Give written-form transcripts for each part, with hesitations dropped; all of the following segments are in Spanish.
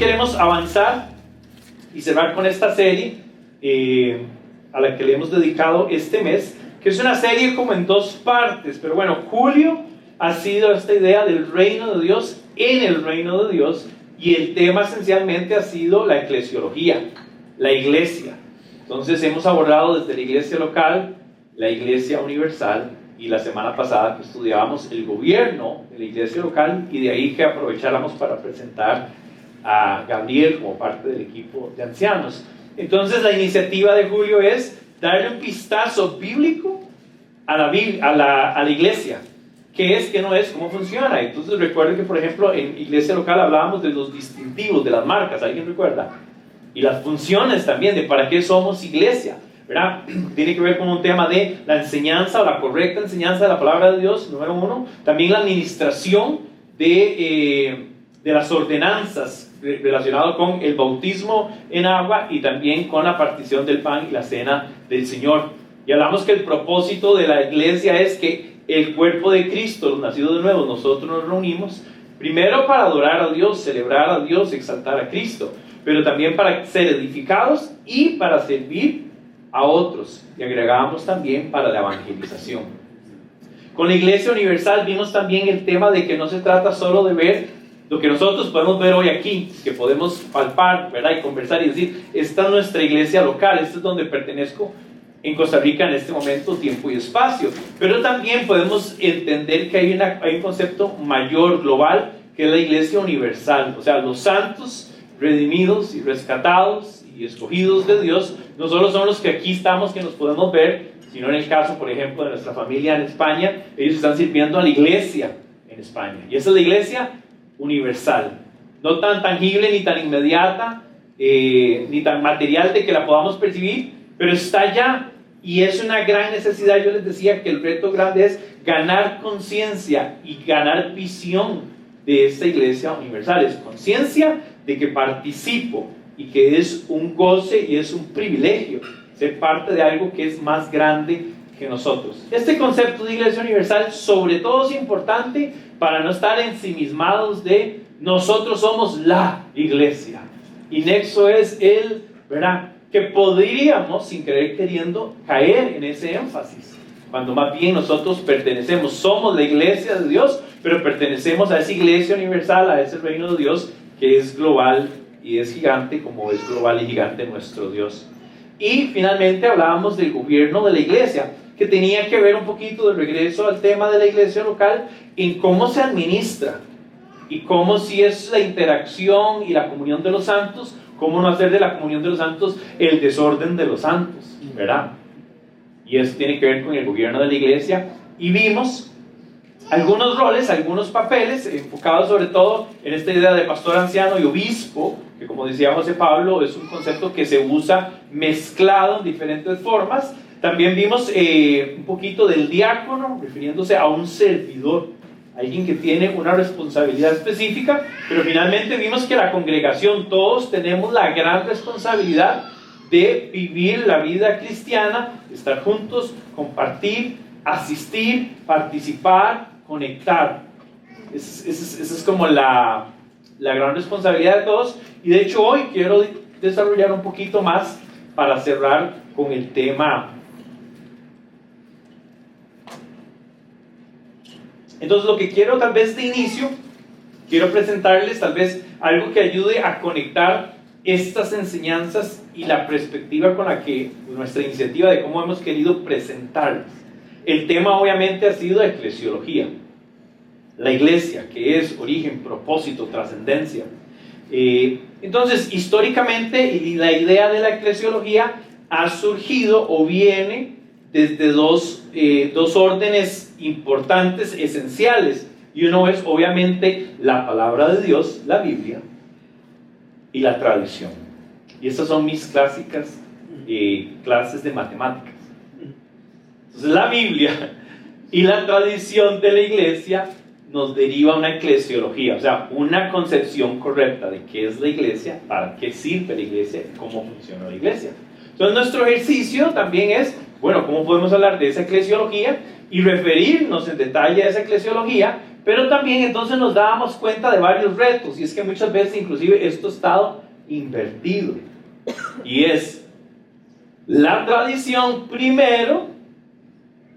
queremos avanzar y cerrar con esta serie a la que le hemos dedicado este mes, que es una serie como en dos partes, pero bueno, julio ha sido esta idea del reino de Dios en el reino de Dios, y el tema esencialmente ha sido la eclesiología, la iglesia. Entonces hemos abordado desde la iglesia local, la iglesia universal, y la semana pasada que estudiábamos el gobierno de la iglesia local, y de ahí que aprovecháramos para presentar a Gabriel como parte del equipo de ancianos. Entonces la iniciativa de julio es darle un vistazo bíblico a la iglesia. ¿Qué es? ¿Qué no es? ¿Cómo funciona? Entonces recuerden que, por ejemplo, en iglesia local hablábamos de los distintivos, de las marcas. ¿Alguien recuerda? Y las funciones también, de para qué somos iglesia, ¿verdad? Tiene que ver con un tema de la enseñanza o la correcta enseñanza de la palabra de Dios, número uno. También la administración de las ordenanzas relacionado con el bautismo en agua, y también con la partición del pan y la cena del Señor. Y hablamos que el propósito de la iglesia es que el cuerpo de Cristo, los nacidos de nuevo, nosotros nos reunimos primero para adorar a Dios, celebrar a Dios, exaltar a Cristo, pero también para ser edificados y para servir a otros. Y agregamos también para la evangelización. Con la Iglesia Universal vimos también el tema de que no se trata solo de ver lo que nosotros podemos ver hoy aquí, que podemos palpar, ¿verdad? Y conversar y decir, esta es nuestra iglesia local, esta es donde pertenezco en Costa Rica en este momento, tiempo y espacio. Pero también podemos entender que hay un concepto mayor, global, que es la iglesia universal. O sea, los santos, redimidos y rescatados y escogidos de Dios, no solo son los que aquí estamos, que nos podemos ver, sino en el caso, por ejemplo, de nuestra familia en España, ellos están sirviendo a la iglesia en España. Y esa es la iglesia universal, no tan tangible ni tan inmediata, ni tan material de que la podamos percibir, pero está allá. Y es una gran necesidad. Yo les decía que el reto grande es ganar conciencia y ganar visión de esta iglesia universal. Es conciencia de que participo y que es un goce y es un privilegio ser parte de algo que es más grande que nosotros. Este concepto de iglesia universal sobre todo es importante para no estar ensimismados de nosotros somos la iglesia y Nexo es el, ¿verdad? Que podríamos, sin querer queriendo, caer en ese énfasis, cuando más bien nosotros pertenecemos, somos la iglesia de Dios, pero pertenecemos a esa iglesia universal, a ese reino de Dios que es global y es gigante, como es global y gigante nuestro Dios. Y finalmente hablábamos del gobierno de la iglesia, que tenía que ver un poquito, de regreso al tema de la iglesia local, en cómo se administra y cómo, si es la interacción y la comunión de los santos, cómo no hacer de la comunión de los santos el desorden de los santos, ¿verdad? Y eso tiene que ver con el gobierno de la iglesia. Y vimos algunos roles, algunos papeles, enfocados sobre todo en esta idea de pastor anciano y obispo, que, como decía José Pablo, es un concepto que se usa mezclado en diferentes formas. También vimos un poquito del diácono, refiriéndose a un servidor, alguien que tiene una responsabilidad específica, pero finalmente vimos que la congregación, todos tenemos la gran responsabilidad de vivir la vida cristiana, estar juntos, compartir, asistir, participar, conectar. Esa es como la gran responsabilidad de todos. Y de hecho hoy quiero desarrollar un poquito más para cerrar con el tema. Entonces lo que quiero tal vez de inicio, quiero presentarles tal vez algo que ayude a conectar estas enseñanzas y la perspectiva con la que nuestra iniciativa de cómo hemos querido presentarles. El tema obviamente ha sido eclesiología, la iglesia, que es origen, propósito, trascendencia. Entonces históricamente la idea de la eclesiología ha surgido o viene desde dos órdenes importantes, esenciales, y uno es obviamente la palabra de Dios, la Biblia, y la tradición. Y estas son mis clásicas clases de matemáticas. Entonces la Biblia y la tradición de la iglesia nos deriva una eclesiología, o sea, una concepción correcta de qué es la iglesia, para qué sirve la iglesia, cómo funciona la iglesia. Entonces nuestro ejercicio también es, bueno, ¿cómo podemos hablar de esa eclesiología y referirnos en detalle a esa eclesiología, Pero también entonces nos dábamos cuenta de varios retos, y es que muchas veces inclusive esto ha estado invertido, y es la tradición primero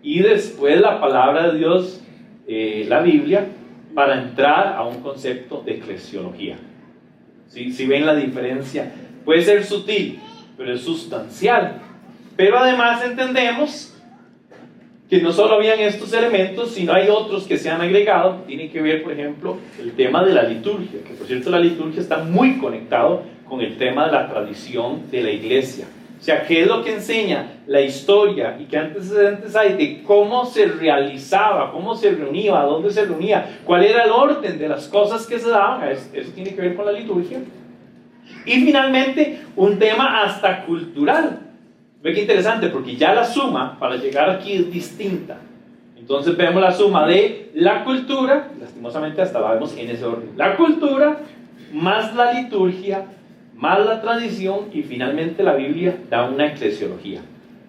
y después la palabra de Dios, la Biblia, para entrar a un concepto de eclesiología. ¿Sí? Si ven la diferencia, puede ser sutil, pero es sustancial. Pero además entendemos que no solo habían estos elementos, sino hay otros que se han agregado. Tiene que ver, por ejemplo, el tema de la liturgia, que por cierto la liturgia está muy conectado con el tema de la tradición de la iglesia. O sea, ¿qué es lo que enseña la historia y qué antecedentes hay de cómo se realizaba, cómo se reunía, a dónde se reunía, cuál era el orden de las cosas que se daban? Eso tiene que ver con la liturgia. Y finalmente, un tema hasta cultural. Ve qué interesante, porque ya la suma para llegar aquí es distinta. Entonces vemos la suma de la cultura, lastimosamente hasta la vemos en ese orden. La cultura, más la liturgia, más la tradición, y finalmente la Biblia da una eclesiología.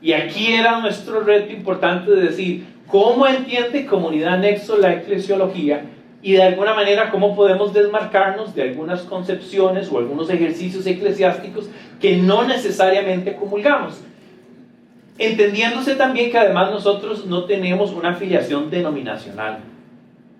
Y aquí era nuestro reto importante de decir, ¿cómo entiende Comunidad Nexo la eclesiología? Y de alguna manera, ¿cómo podemos desmarcarnos de algunas concepciones o algunos ejercicios eclesiásticos que no necesariamente comulgamos? Entendiéndose también que además nosotros no tenemos una afiliación denominacional.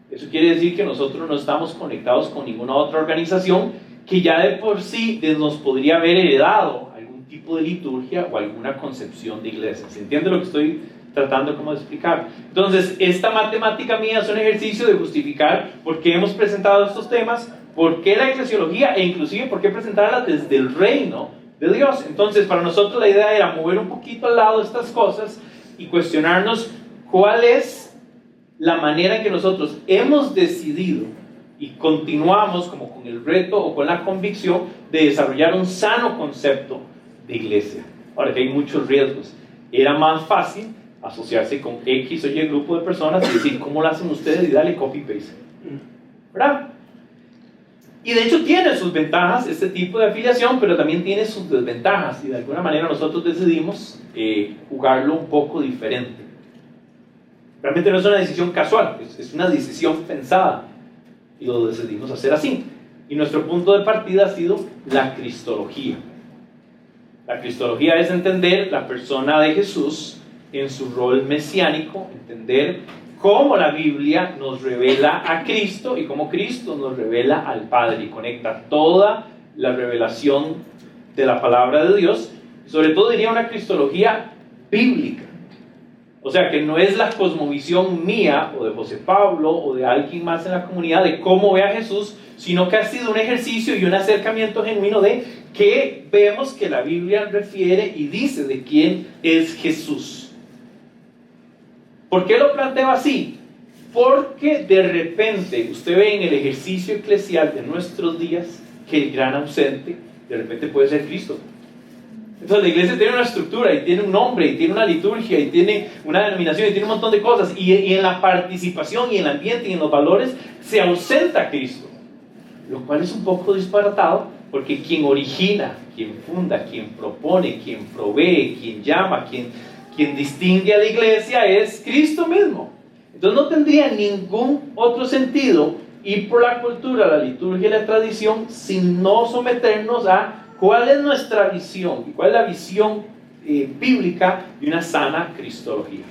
Eso quiere decir que nosotros no estamos conectados con ninguna otra organización que ya de por sí nos podría haber heredado algún tipo de liturgia o alguna concepción de iglesia. ¿Se entiende lo que estoy tratando como de explicar? Entonces, esta matemática mía es un ejercicio de justificar por qué hemos presentado estos temas, por qué la eclesiología e inclusive por qué presentarla desde el reino de Dios. Entonces, para nosotros la idea era mover un poquito al lado estas cosas y cuestionarnos cuál es la manera en que nosotros hemos decidido y continuamos como con el reto o con la convicción de desarrollar un sano concepto de iglesia. Ahora que hay muchos riesgos, era más fácil asociarse con X o Y grupo de personas y decir, ¿cómo lo hacen ustedes? Y darle copy-paste, ¿verdad? Y de hecho tiene sus ventajas este tipo de afiliación, pero también tiene sus desventajas, y de alguna manera nosotros decidimos jugarlo un poco diferente. Realmente no es una decisión casual, es una decisión pensada, y lo decidimos hacer así. Y nuestro punto de partida ha sido la cristología. La cristología es entender la persona de Jesús en su rol mesiánico, entender cómo la Biblia nos revela a Cristo y cómo Cristo nos revela al Padre, y conecta toda la revelación de la palabra de Dios. Sobre todo diría una cristología bíblica. O sea, que no es la cosmovisión mía o de José Pablo o de alguien más en la comunidad de cómo ve a Jesús, sino que ha sido un ejercicio y un acercamiento genuino de qué vemos que la Biblia refiere y dice de quién es Jesús. ¿Por qué lo planteo así? Porque de repente usted ve en el ejercicio eclesial de nuestros días que el gran ausente de repente puede ser Cristo. Entonces la iglesia tiene una estructura y tiene un nombre y tiene una liturgia y tiene una denominación y tiene un montón de cosas, y en la participación y en el ambiente y en los valores se ausenta Cristo, lo cual es un poco disparatado, porque quien origina, quien funda, quien propone, quien provee, quien llama, quien distingue a la iglesia es Cristo mismo. Entonces no tendría ningún otro sentido ir por la cultura, la liturgia y la tradición sin no someternos a cuál es nuestra visión y cuál es la visión bíblica de una sana cristología.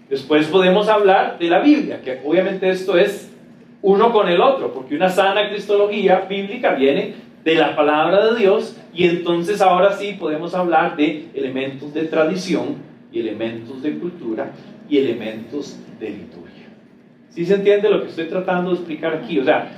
Después podemos hablar de la Biblia, que obviamente esto es uno con el otro, porque una sana cristología bíblica viene de la palabra de Dios, y entonces ahora sí podemos hablar de elementos de tradición y elementos de cultura y elementos de liturgia. ¿Sí se entiende lo que estoy tratando de explicar aquí? O sea,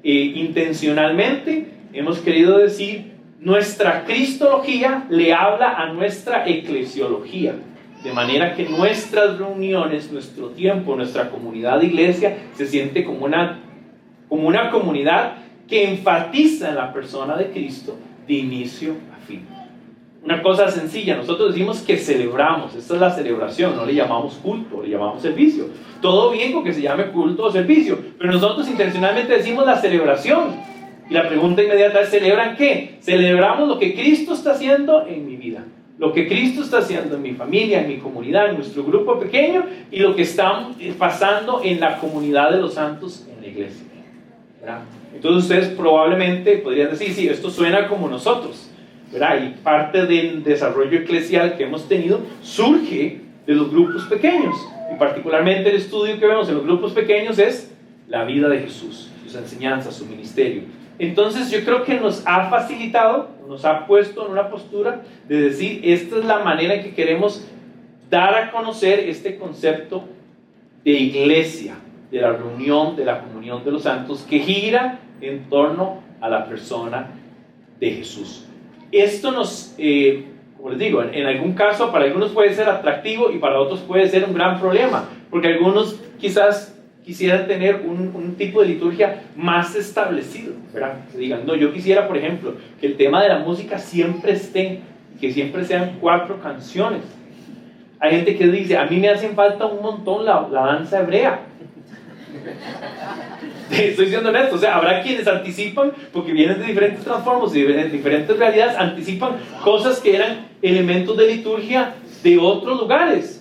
intencionalmente hemos querido decir, nuestra cristología le habla a nuestra eclesiología, de manera que nuestras reuniones, nuestro tiempo, nuestra comunidad de iglesia se siente como una comunidad que enfatiza en la persona de Cristo de inicio a fin. Una cosa sencilla, nosotros decimos que celebramos, esta es la celebración, no le llamamos culto, le llamamos servicio. Todo bien con que se llame culto o servicio, pero nosotros intencionalmente decimos la celebración. Y la pregunta inmediata es, ¿celebran qué? Celebramos lo que Cristo está haciendo en mi vida. Lo que Cristo está haciendo en mi familia, en mi comunidad, en nuestro grupo pequeño, y lo que está pasando en la comunidad de los santos en la iglesia, ¿verdad? Entonces ustedes probablemente podrían decir, sí, esto suena como nosotros, ¿verdad? Y parte del desarrollo eclesial que hemos tenido surge de los grupos pequeños. Y particularmente el estudio que vemos en los grupos pequeños es la vida de Jesús, sus enseñanzas, su ministerio. Entonces yo creo que nos ha facilitado, nos ha puesto en una postura de decir, esta es la manera en que queremos dar a conocer este concepto de iglesia, de la reunión, de la comunión de los santos, que gira en torno a la persona de Jesús. Esto nos, como les digo, en algún caso para algunos puede ser atractivo y para otros puede ser un gran problema, porque algunos quizás quisieran tener un tipo de liturgia más establecido, ¿verdad? Que digan, no, yo quisiera, por ejemplo, que el tema de la música siempre esté, que siempre sean 4 canciones. Hay gente que dice, a mí me hacen falta un montón la danza hebrea. Estoy siendo honesto, o sea, habrá quienes anticipan, porque vienen de diferentes transformos y de diferentes realidades, anticipan cosas que eran elementos de liturgia de otros lugares.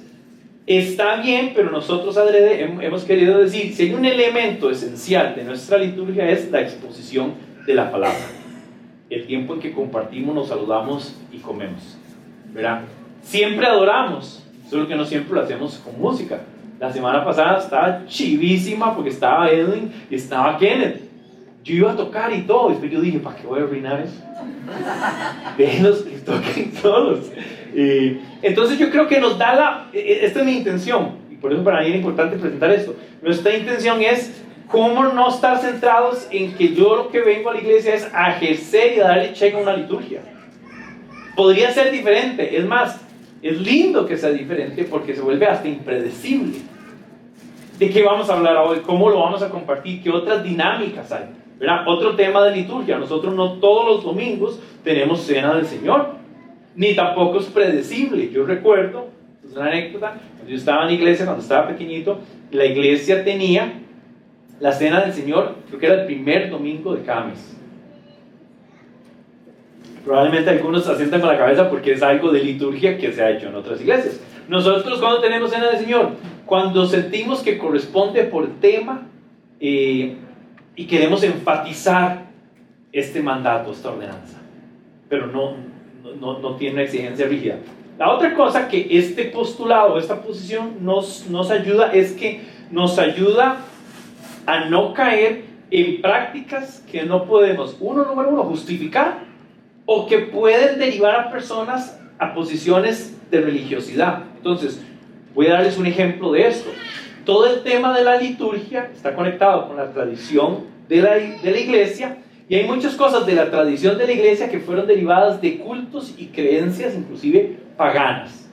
Está bien, pero nosotros adrede hemos querido decir, si hay un elemento esencial de nuestra liturgia es la exposición de la palabra, el tiempo en que compartimos, nos saludamos y comemos, ¿verdad? Siempre adoramos, solo que no siempre lo hacemos con música. La semana pasada estaba chivísima porque estaba Edwin y estaba Kenneth. Yo iba a tocar y todo, después yo dije, ¿para qué voy a arruinar eso? Déjenlos que toquen solos. Entonces yo creo que nos da esta es mi intención, y por eso para mí es importante presentar esto. Nuestra intención es cómo no estar centrados en que yo lo que vengo a la iglesia es a ejercer y a darle cheque a una liturgia. Podría ser diferente, es más, es lindo que sea diferente porque se vuelve hasta impredecible. ¿De qué vamos a hablar hoy? ¿Cómo lo vamos a compartir? ¿Qué otras dinámicas hay? ¿Verdad? Otro tema de liturgia. Nosotros no todos los domingos tenemos cena del Señor, ni tampoco es predecible. Yo recuerdo, es una anécdota, cuando yo estaba en la iglesia, cuando estaba pequeñito, la iglesia tenía la cena del Señor, creo que era el primer domingo de cada mes. Probablemente algunos se asientan con la cabeza porque es algo de liturgia que se ha hecho en otras iglesias. Nosotros, cuando tenemos cena del Señor, cuando sentimos que corresponde por tema y queremos enfatizar este mandato, esta ordenanza, pero no tiene una exigencia rígida. La otra cosa que este postulado, esta posición nos ayuda es que nos ayuda a no caer en prácticas que no podemos, número uno, justificar, o que pueden derivar a personas a posiciones de religiosidad. Entonces, voy a darles un ejemplo de esto. Todo el tema de la liturgia está conectado con la tradición de la iglesia, y hay muchas cosas de la tradición de la iglesia que fueron derivadas de cultos y creencias, inclusive paganas.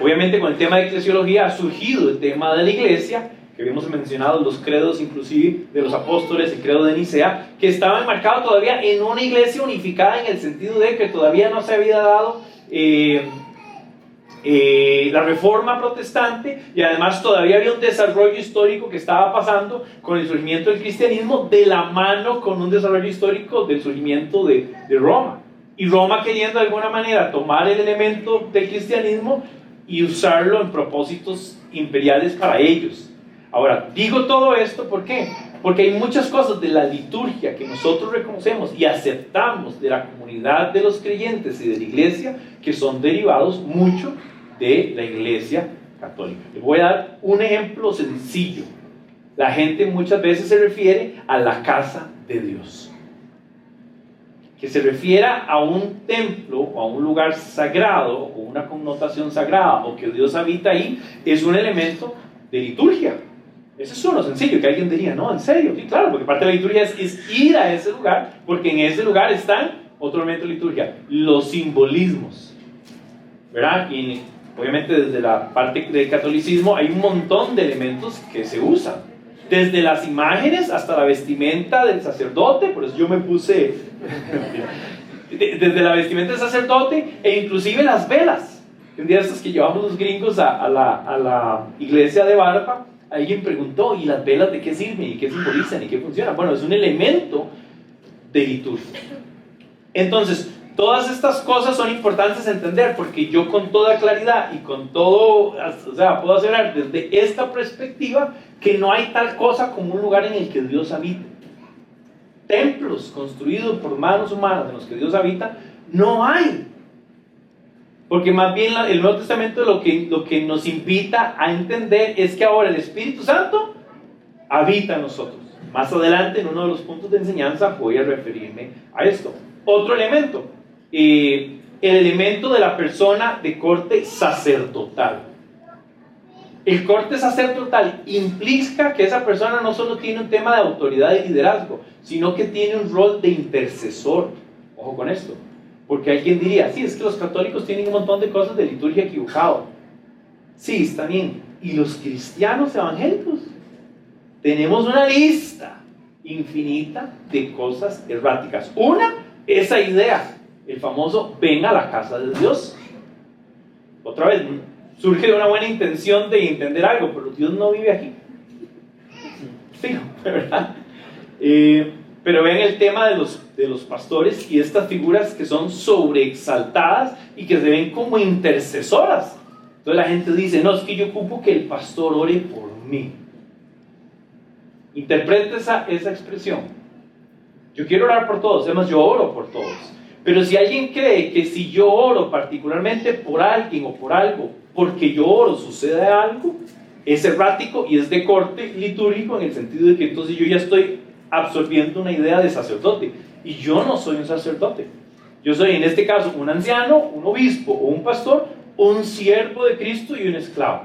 Obviamente, con el tema de eclesiología ha surgido el tema de la iglesia, que habíamos mencionado los credos inclusive de los apóstoles, el credo de Nicea, que estaba enmarcado todavía en una iglesia unificada en el sentido de que todavía no se había dado la reforma protestante, y además todavía había un desarrollo histórico que estaba pasando con el surgimiento del cristianismo de la mano con un desarrollo histórico del surgimiento de Roma, y Roma queriendo de alguna manera tomar el elemento del cristianismo y usarlo en propósitos imperiales para ellos. Ahora, digo todo esto, ¿por qué? Porque hay muchas cosas de la liturgia que nosotros reconocemos y aceptamos de la comunidad de los creyentes y de la iglesia que son derivados mucho de la iglesia católica. Les voy a dar un ejemplo sencillo. La gente muchas veces se refiere a la casa de Dios. Que se refiera a un templo o a un lugar sagrado o una connotación sagrada o que Dios habita ahí, es un elemento de liturgia. Eso es uno sencillo, que alguien diría, no, en serio, sí, claro, porque parte de la liturgia es ir a ese lugar, porque en ese lugar están, otro elemento de liturgia, los simbolismos, ¿verdad? Y obviamente desde la parte del catolicismo hay un montón de elementos que se usan, desde las imágenes hasta la vestimenta del sacerdote, por eso yo me puse, desde la vestimenta del sacerdote, e inclusive las velas. Un día estos que llevamos los gringos a la iglesia de Barpa, alguien preguntó, ¿y las velas de qué sirven? ¿Y qué simbolizan? ¿Y qué funcionan? Bueno, es un elemento de liturgia. Entonces, todas estas cosas son importantes entender, porque yo con toda claridad y con todo, o sea, puedo asegurar desde esta perspectiva que no hay tal cosa como un lugar en el que Dios habita. Templos construidos por manos humanas en los que Dios habita, no hay. Porque más bien el Nuevo Testamento lo que nos invita a entender es que ahora el Espíritu Santo habita en nosotros. Más adelante, en uno de los puntos de enseñanza, voy a referirme a esto. Otro elemento, el elemento de la persona de corte sacerdotal. El corte sacerdotal implica que esa persona no solo tiene un tema de autoridad y liderazgo, sino que tiene un rol de intercesor. Ojo con esto, porque alguien diría, sí, es que los católicos tienen un montón de cosas de liturgia equivocado. Sí, está bien. ¿Y los cristianos evangélicos? Tenemos una lista infinita de cosas erráticas. Una, esa idea, el famoso ven a la casa de Dios. Otra vez, surge de una buena intención de entender algo, pero Dios no vive aquí. Fijo, ¿verdad? Pero ven el tema de los pastores y estas figuras que son sobreexaltadas y que se ven como intercesoras. Entonces la gente dice, no, es que yo ocupo que el pastor ore por mí. Interpreta esa expresión. Yo quiero orar por todos, además yo oro por todos. Pero si alguien cree que si yo oro particularmente por alguien o por algo, porque yo oro sucede algo, es errático y es de corte litúrgico en el sentido de que entonces yo ya estoy absorbiendo una idea de sacerdote. Y yo no soy un sacerdote. Yo soy en este caso un anciano, un obispo o un pastor, un siervo de Cristo y un esclavo.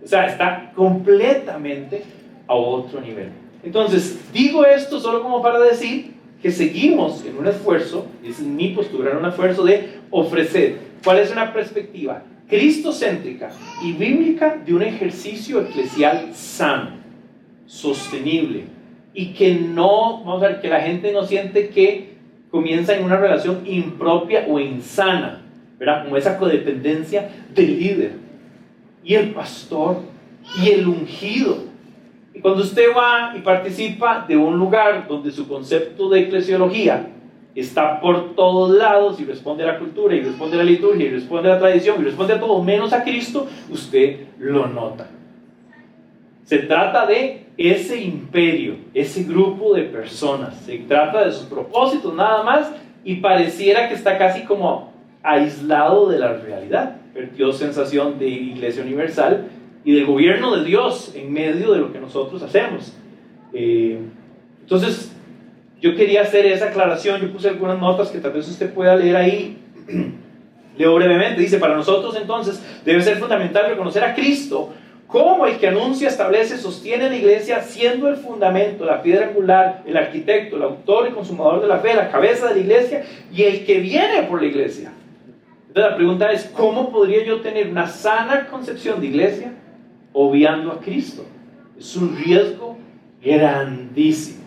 O sea, está completamente a otro nivel. Entonces, digo esto solo como para decir que seguimos en un esfuerzo, y es mi postura, en un esfuerzo de ofrecer. ¿Cuál es una perspectiva cristocéntrica y bíblica de un ejercicio eclesial sano, sostenible, y que no, vamos a ver, que la gente no siente que comienza en una relación impropia o insana, ¿verdad? Como esa codependencia del líder y el pastor y el ungido. Y cuando usted va y participa de un lugar donde su concepto de eclesiología está por todos lados y responde a la cultura y responde a la liturgia y responde a la tradición y responde a todo menos a Cristo, usted lo nota. Se trata de ese imperio, ese grupo de personas, se trata de sus propósitos nada más y pareciera que está casi como aislado de la realidad. Perdió sensación de iglesia universal y del gobierno de Dios en medio de lo que nosotros hacemos. Entonces, yo quería hacer esa aclaración. Yo puse algunas notas que tal vez usted pueda leer ahí. Leo brevemente. Dice, para nosotros entonces debe ser fundamental reconocer a Cristo como el que anuncia, establece, sostiene la iglesia, siendo el fundamento, la piedra angular, el arquitecto, el autor y consumador de la fe, la cabeza de la iglesia y el que viene por la iglesia. Entonces la pregunta es, ¿cómo podría yo tener una sana concepción de iglesia obviando a Cristo? Es un riesgo grandísimo.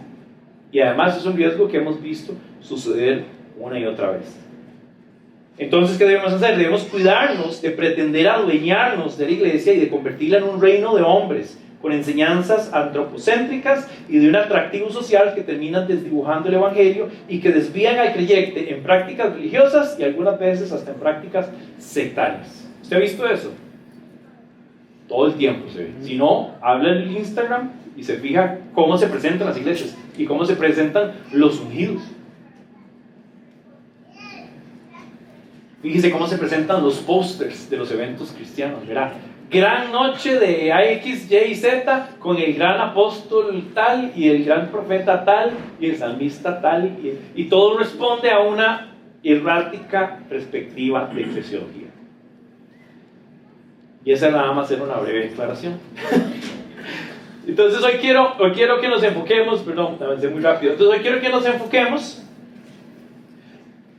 Y además es un riesgo que hemos visto suceder una y otra vez. Entonces, ¿qué debemos hacer? Debemos cuidarnos de pretender adueñarnos de la iglesia y de convertirla en un reino de hombres, con enseñanzas antropocéntricas y de un atractivo social que terminan desdibujando el evangelio y que desvían al creyente en prácticas religiosas y algunas veces hasta en prácticas sectarias. ¿Usted ha visto eso? Todo el tiempo se ve. Si no, habla en el Instagram y se fija cómo se presentan las iglesias y cómo se presentan los ungidos. Fíjese cómo se presentan los pósters de los eventos cristianos, ¿verdad? Gran noche de X, Y, Z con el gran apóstol tal y el gran profeta tal y el salmista tal y todo responde a una errática perspectiva de eclesiología. Y esa nada más era una breve declaración. Entonces hoy quiero que nos enfoquemos, perdón, avancé muy rápido. Entonces hoy quiero que nos enfoquemos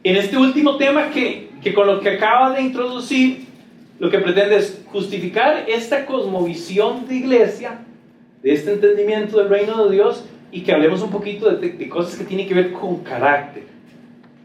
en este último tema que con lo que acaba de introducir, lo que pretende es justificar esta cosmovisión de iglesia, de este entendimiento del reino de Dios, y que hablemos un poquito de cosas que tienen que ver con carácter.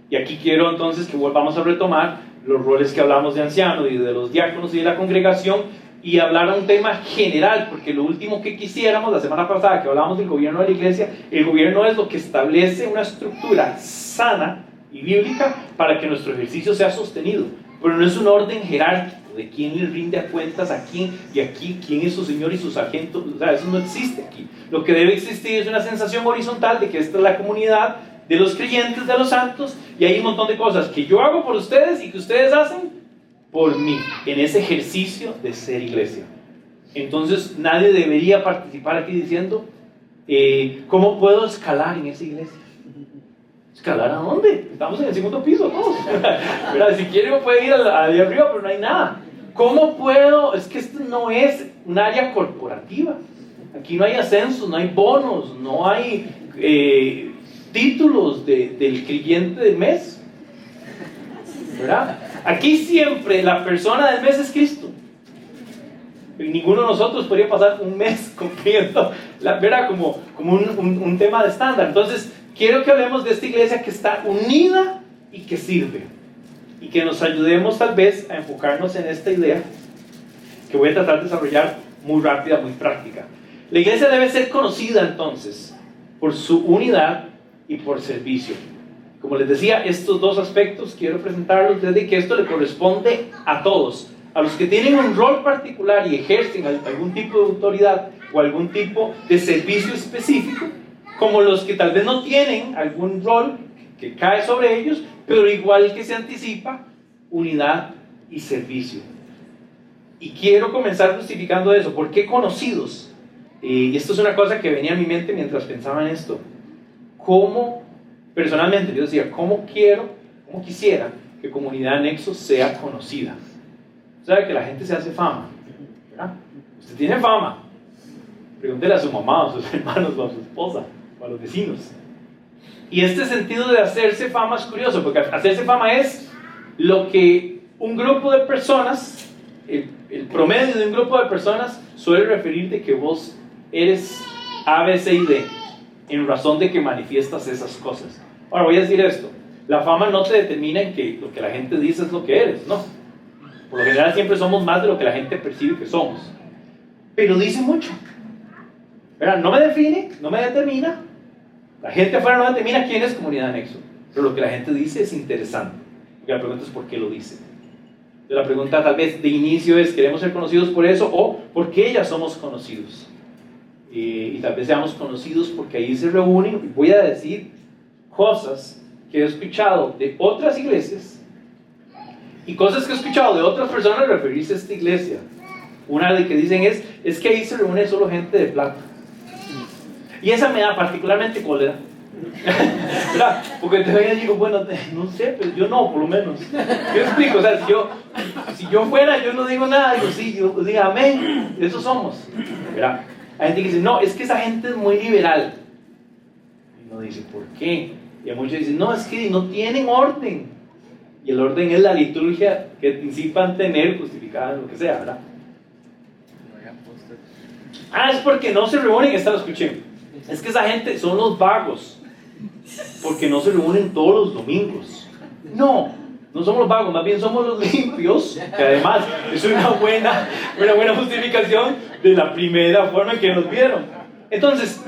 Y aquí quiero entonces que volvamos a retomar los roles que hablamos de ancianos y de los diáconos y de la congregación, y hablar a un tema general, porque lo último que quisiéramos, la semana pasada que hablábamos del gobierno de la iglesia, el gobierno es lo que establece una estructura sana y bíblica para que nuestro ejercicio sea sostenido. Pero no es un orden jerárquico de quién le rinde a cuentas a quién y aquí quién es su señor y su sargento. O sea, eso no existe aquí. Lo que debe existir es una sensación horizontal de que esta es la comunidad de los creyentes, de los santos, y hay un montón de cosas que yo hago por ustedes y que ustedes hacen por mí, en ese ejercicio de ser iglesia. Entonces nadie debería participar aquí diciendo ¿cómo puedo escalar en esa iglesia? ¿Escalar a dónde? Estamos en el segundo piso todos. Si quiere puede ir allá arriba, pero no hay nada. ¿Cómo puedo? Es que esto no es un área corporativa. Aquí no hay ascensos, no hay bonos, no hay títulos del creyente del mes, ¿verdad? Aquí siempre la persona del mes es Cristo. Y ninguno de nosotros podría pasar un mes cumpliendo, ¿verdad? Como un tema de estándar. Entonces, quiero que hablemos de esta iglesia que está unida y que sirve. Y que nos ayudemos tal vez a enfocarnos en esta idea que voy a tratar de desarrollar muy rápida, muy práctica. La iglesia debe ser conocida entonces por su unidad y por servicio. Como les decía, estos dos aspectos quiero presentarlos desde que esto le corresponde a todos, a los que tienen un rol particular y ejercen algún tipo de autoridad o algún tipo de servicio específico, como los que tal vez no tienen algún rol que cae sobre ellos, pero igual que se anticipa, unidad y servicio. Y quiero comenzar justificando eso. ¿Por qué conocidos? Y esto es una cosa que venía a mi mente mientras pensaba en esto. ¿Cómo, personalmente, yo decía, cómo quisiera que Comunidad Nexo sea conocida? ¿Sabe que la gente se hace fama? ¿Verdad? Usted tiene fama. Pregúntele a su mamá, a sus hermanos, o a su esposa, o a los vecinos. Y este sentido de hacerse fama es curioso, porque hacerse fama es lo que un grupo de personas, el promedio de un grupo de personas suele referir de que vos eres A, B, C y D, en razón de que manifiestas esas cosas. Ahora voy a decir esto, la fama no te determina en que lo que la gente dice es lo que eres, no. Por lo general siempre somos más de lo que la gente percibe que somos. Pero dice mucho. ¿Verdad? No me define, no me determina. La gente afuera no determina quién es Comunidad Nexo. Pero lo que la gente dice es interesante. Y la pregunta es ¿por qué lo dice? La pregunta tal vez de inicio es ¿queremos ser conocidos por eso? O ¿por qué ya somos conocidos? Y tal vez seamos conocidos porque ahí se reúnen. Y voy a decir cosas que he escuchado de otras iglesias y cosas que he escuchado de otras personas referirse a esta iglesia. Una de que dicen es que ahí se reúne solo gente de plata. Y esa me da particularmente cólera. ¿Verdad? Porque te veía y digo, bueno, no sé, pero yo no, por lo menos. Yo explico, o sea, si yo fuera, yo no digo nada, digo sí, yo digo amén, eso somos. ¿Verdad? Hay gente que dice, no, es que esa gente es muy liberal. Y uno dice, ¿por qué? Y a muchos dicen, no, es que no tienen orden. Y el orden es la liturgia que anticipan tener, justificada en lo que sea, ¿verdad? Es porque no se reúnen, esta lo escuché. Es que esa gente son los vagos, porque no se reúnen todos los domingos. No somos los vagos, más bien somos los limpios, que además es una buena justificación de la primera forma en que nos vieron. Entonces,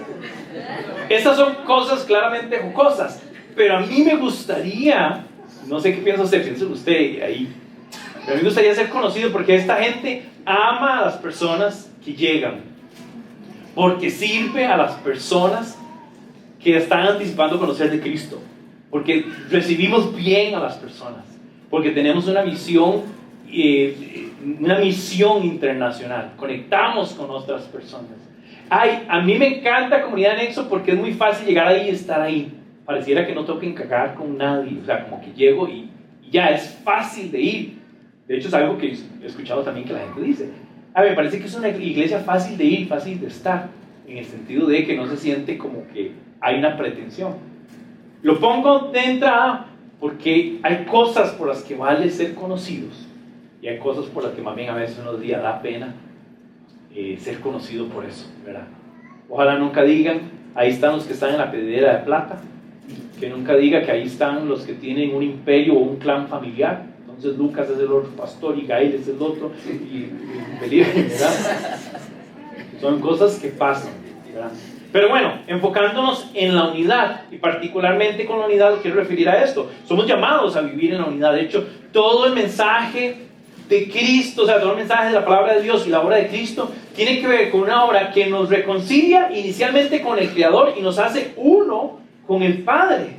estas son cosas claramente jocosas, pero a mí me gustaría, no sé qué piensa usted, piensa usted ahí, pero a mí me gustaría ser conocido porque esta gente ama a las personas que llegan, porque sirve a las personas que están anticipando conocer de Cristo, porque recibimos bien a las personas, porque tenemos una misión internacional, conectamos con otras personas. A mí me encanta Comunidad Nexo porque es muy fácil llegar ahí y estar ahí. Pareciera que no tengo que encargar con nadie, o sea, como que llego y ya es fácil de ir. De hecho es algo que he escuchado también que la gente dice. Me parece que es una iglesia fácil de ir, fácil de estar, en el sentido de que no se siente como que hay una pretensión. Lo pongo de entrada porque hay cosas por las que vale ser conocidos y hay cosas por las que más bien a veces unos días da pena ser conocido por eso, ¿verdad? Ojalá nunca digan, ahí están los que están en la pedidera de plata, que nunca diga que ahí están los que tienen un imperio o un clan familiar. Entonces Lucas es el otro pastor y Gael es el otro y ¿verdad? Son cosas que pasan, ¿verdad? Pero bueno, enfocándonos en la unidad, y particularmente con la unidad quiero referir a esto. Somos llamados a vivir en la unidad. De hecho, todo el mensaje de Cristo, o sea, todo el mensaje de la palabra de Dios y la obra de Cristo tiene que ver con una obra que nos reconcilia inicialmente con el Creador y nos hace uno con el Padre,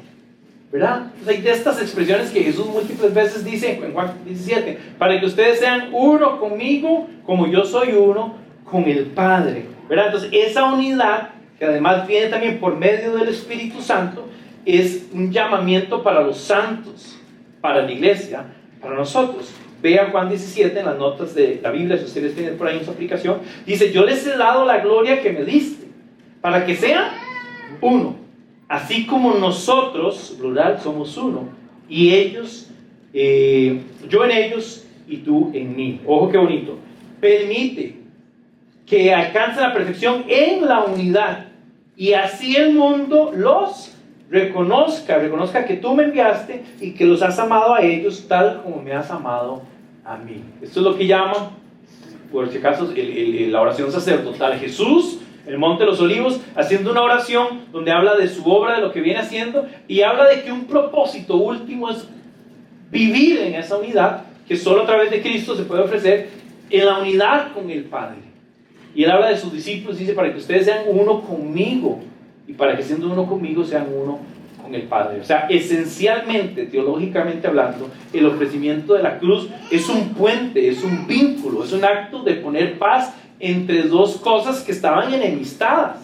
¿verdad? Entonces hay de estas expresiones que Jesús múltiples veces dice en Juan 17, para que ustedes sean uno conmigo como yo soy uno con el Padre, ¿verdad? Entonces esa unidad, que además viene también por medio del Espíritu Santo, es un llamamiento para los santos, para la iglesia, para nosotros. Vea Juan 17 en las notas de la Biblia, si ustedes tienen por ahí en su aplicación. Dice, yo les he dado la gloria que me diste, para que sean uno, así como nosotros, plural, somos uno, y ellos, yo en ellos y tú en mí. Ojo qué bonito. Permite que alcancen la perfección en la unidad, y así el mundo los reconozca que tú me enviaste y que los has amado a ellos tal como me has amado a mí. Esto es lo que llaman, por si acaso, la oración sacerdotal. Jesús, el Monte de los Olivos, haciendo una oración donde habla de su obra, de lo que viene haciendo, y habla de que un propósito último es vivir en esa unidad que solo a través de Cristo se puede ofrecer, en la unidad con el Padre. Y él habla de sus discípulos, dice, para que ustedes sean uno conmigo, y para que siendo uno conmigo sean uno con el Padre. O sea, esencialmente, teológicamente hablando, el ofrecimiento de la cruz es un puente, es un vínculo, es un acto de poner paz entre dos cosas que estaban enemistadas.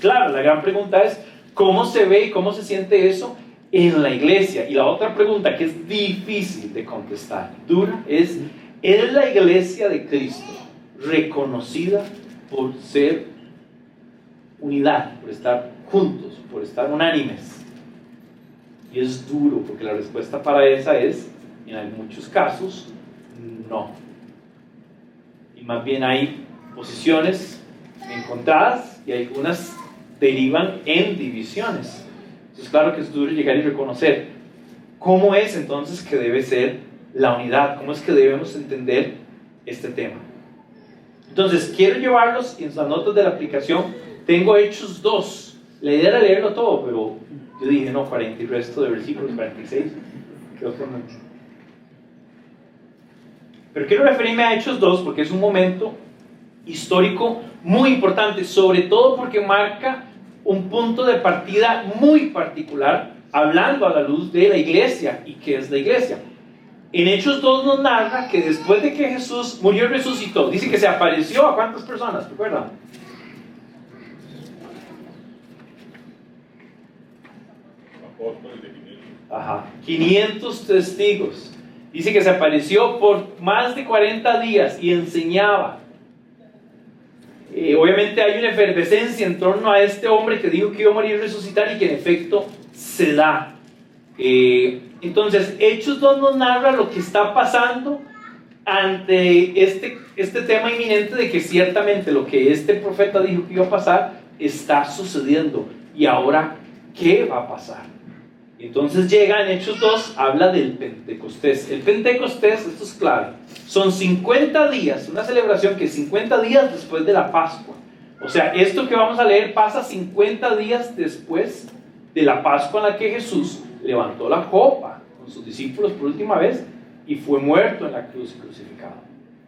Claro, la gran pregunta es, ¿cómo se ve y cómo se siente eso en la iglesia? Y la otra pregunta que es difícil de contestar, dura, ¿es la iglesia de Cristo reconocida por ser unidad, por estar juntos, por estar unánimes? Y es duro, porque la respuesta para esa es, en muchos casos, no. Y más bien hay posiciones encontradas y algunas derivan en divisiones. Entonces claro que es duro llegar y reconocer cómo es entonces que debe ser la unidad, cómo es que debemos entender este tema. Entonces quiero llevarlos en las notas de la aplicación. Tengo Hechos 2. La idea era leerlo todo, pero yo dije, no, 40 y resto de versículos, 46. Creo que no. Pero quiero referirme a Hechos 2 porque es un momento histórico muy importante, sobre todo porque marca un punto de partida muy particular, hablando a la luz de la iglesia. ¿Y qué es la iglesia? En Hechos 2 nos narra que después de que Jesús murió y resucitó, dice que se apareció a ¿cuántas personas? ¿Recuerdan? Ajá, 500 testigos. Dice que se apareció por más de 40 días y enseñaba. Obviamente hay una efervescencia en torno a este hombre que dijo que iba a morir y resucitar, y que en efecto se da. Entonces Hechos 2 nos narra lo que está pasando ante este tema inminente de que ciertamente lo que este profeta dijo que iba a pasar está sucediendo. Y ahora, ¿qué va a pasar? Entonces llega en Hechos 2, habla del Pentecostés. El Pentecostés, esto es clave, son 50 días, una celebración que es 50 días después de la Pascua. O sea, esto que vamos a leer pasa 50 días después de la Pascua en la que Jesús levantó la copa con sus discípulos por última vez y fue muerto en la cruz crucificado.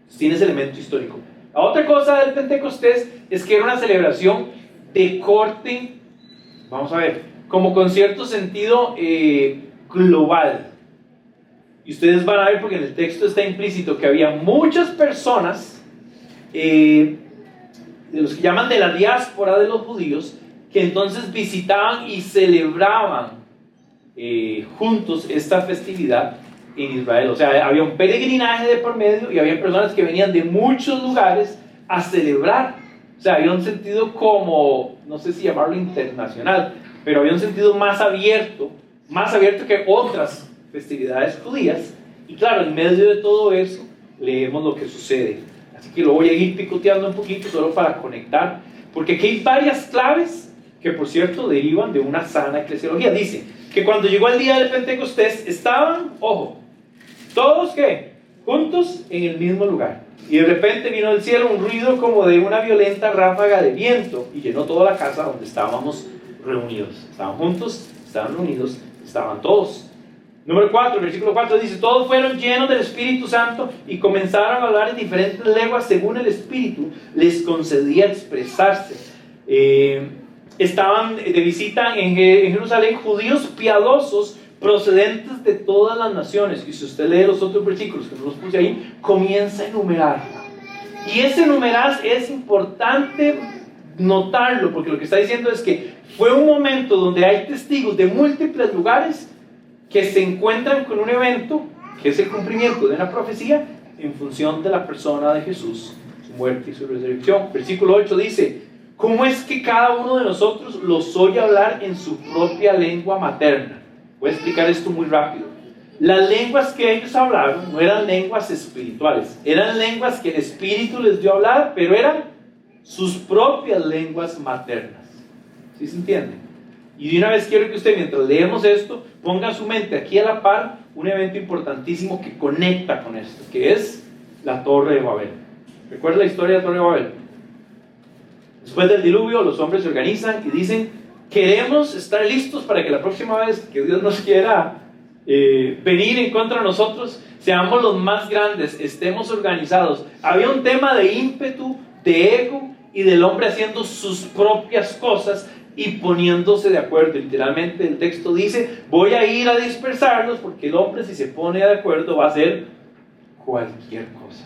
Entonces, tiene ese elemento histórico. La otra cosa del Pentecostés es que era una celebración de corte, vamos a ver, como con cierto sentido global. Y ustedes van a ver, porque en el texto está implícito, que había muchas personas, de los que llaman de la diáspora de los judíos, que entonces visitaban y celebraban juntos esta festividad en Israel. O sea, había un peregrinaje de por medio y había personas que venían de muchos lugares a celebrar. O sea, había un sentido como, no sé si llamarlo internacional, pero había un sentido más abierto que otras festividades judías. Y claro, en medio de todo eso, leemos lo que sucede. Así que lo voy a ir picoteando un poquito solo para conectar, porque aquí hay varias claves que, por cierto, derivan de una sana eclesiología. Dice que cuando llegó el día del Pentecostés estaban, ojo, todos ¿qué? juntos en el mismo lugar. Y de repente vino del cielo un ruido como de una violenta ráfaga de viento y llenó toda la casa donde estábamos reunidos. Estaban juntos, estaban reunidos, estaban todos. Número 4, versículo 4 dice: todos fueron llenos del Espíritu Santo y comenzaron a hablar en diferentes lenguas según el Espíritu les concedía expresarse. Estaban de visita en Jerusalén judíos piadosos procedentes de todas las naciones. Y si usted lee los otros versículos que no los puse ahí, comienza a enumerar. Y ese enumerar es importante notarlo, porque lo que está diciendo es que fue un momento donde hay testigos de múltiples lugares que se encuentran con un evento que es el cumplimiento de una profecía en función de la persona de Jesús, su muerte y su resurrección. Versículo 8 dice: ¿cómo es que cada uno de nosotros los oye hablar en su propia lengua materna? Voy a explicar esto muy rápido. Las lenguas que ellos hablaron no eran lenguas espirituales, eran lenguas que el Espíritu les dio a hablar, pero eran sus propias lenguas maternas. ¿Sí se entiende? Y de una vez quiero que usted, mientras leemos esto, ponga su mente aquí a la par un evento importantísimo que conecta con esto, que es la Torre de Babel. ¿Recuerda la historia de la Torre de Babel? Después del diluvio, los hombres se organizan y dicen: queremos estar listos para que la próxima vez que Dios nos quiera venir en contra de nosotros, seamos los más grandes, estemos organizados. Había un tema de ímpetu, de ego y del hombre haciendo sus propias cosas y poniéndose de acuerdo. Literalmente el texto dice: voy a ir a dispersarlos, porque el hombre, si se pone de acuerdo, va a hacer cualquier cosa.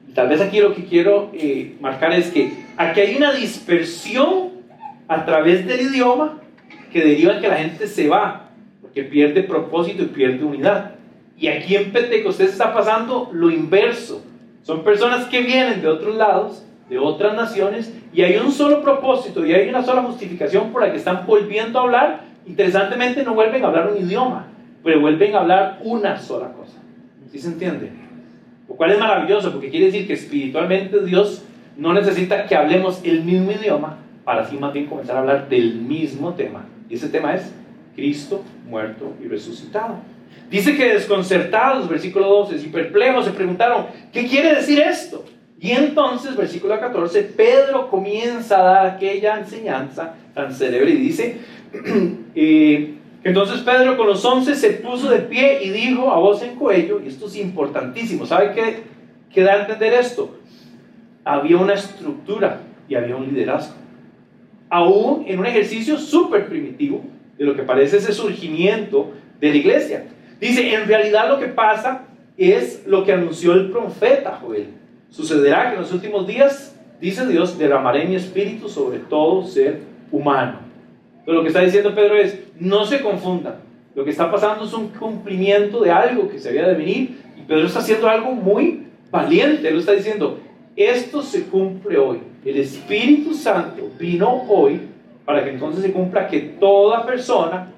Y tal vez aquí lo que quiero marcar es que aquí hay una dispersión a través del idioma que deriva en que la gente se va, porque pierde propósito y pierde unidad. Y aquí en Pentecostés está pasando lo inverso. Son personas que vienen de otros lados, de otras naciones, y hay un solo propósito y hay una sola justificación por la que están volviendo a hablar. Interesantemente, no vuelven a hablar un idioma, pero vuelven a hablar una sola cosa. ¿Sí se entiende? Lo cual es maravilloso, porque quiere decir que espiritualmente Dios no necesita que hablemos el mismo idioma para así más bien comenzar a hablar del mismo tema. Y ese tema es Cristo muerto y resucitado. Dice que desconcertados, versículo 12, y perplejos se preguntaron: ¿qué quiere decir esto? Y entonces, versículo 14, Pedro comienza a dar aquella enseñanza tan célebre y dice: entonces Pedro con los 11 se puso de pie y dijo a voz en cuello, y esto es importantísimo. ¿Sabe qué da a entender esto? Había una estructura y había un liderazgo, aún en un ejercicio súper primitivo de lo que parece ese surgimiento de la iglesia. Dice: en realidad lo que pasa es lo que anunció el profeta Joel. Sucederá que en los últimos días, dice Dios, derramaré mi espíritu sobre todo ser humano. Entonces lo que está diciendo Pedro es: no se confundan, lo que está pasando es un cumplimiento de algo que se había de venir, y Pedro está haciendo algo muy valiente. Él está diciendo: esto se cumple hoy, el Espíritu Santo vino hoy para que entonces se cumpla que toda persona,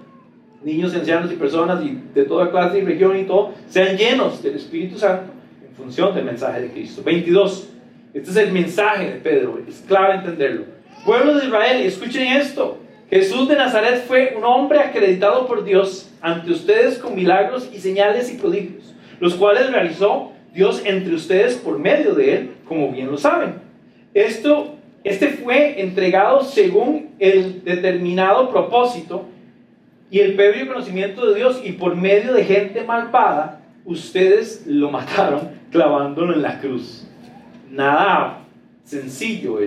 niños, ancianos y personas y de toda clase y región y todo, sean llenos del Espíritu Santo en función del mensaje de Cristo. 22. Este es el mensaje de Pedro, es clave entenderlo. Pueblo de Israel, escuchen esto: Jesús de Nazaret fue un hombre acreditado por Dios ante ustedes con milagros y señales y prodigios, los cuales realizó Dios entre ustedes por medio de él, como bien lo saben. Este fue entregado según el determinado propósito y el previo conocimiento de Dios, y por medio de gente malvada ustedes lo mataron clavándolo en la cruz. Nada sencillo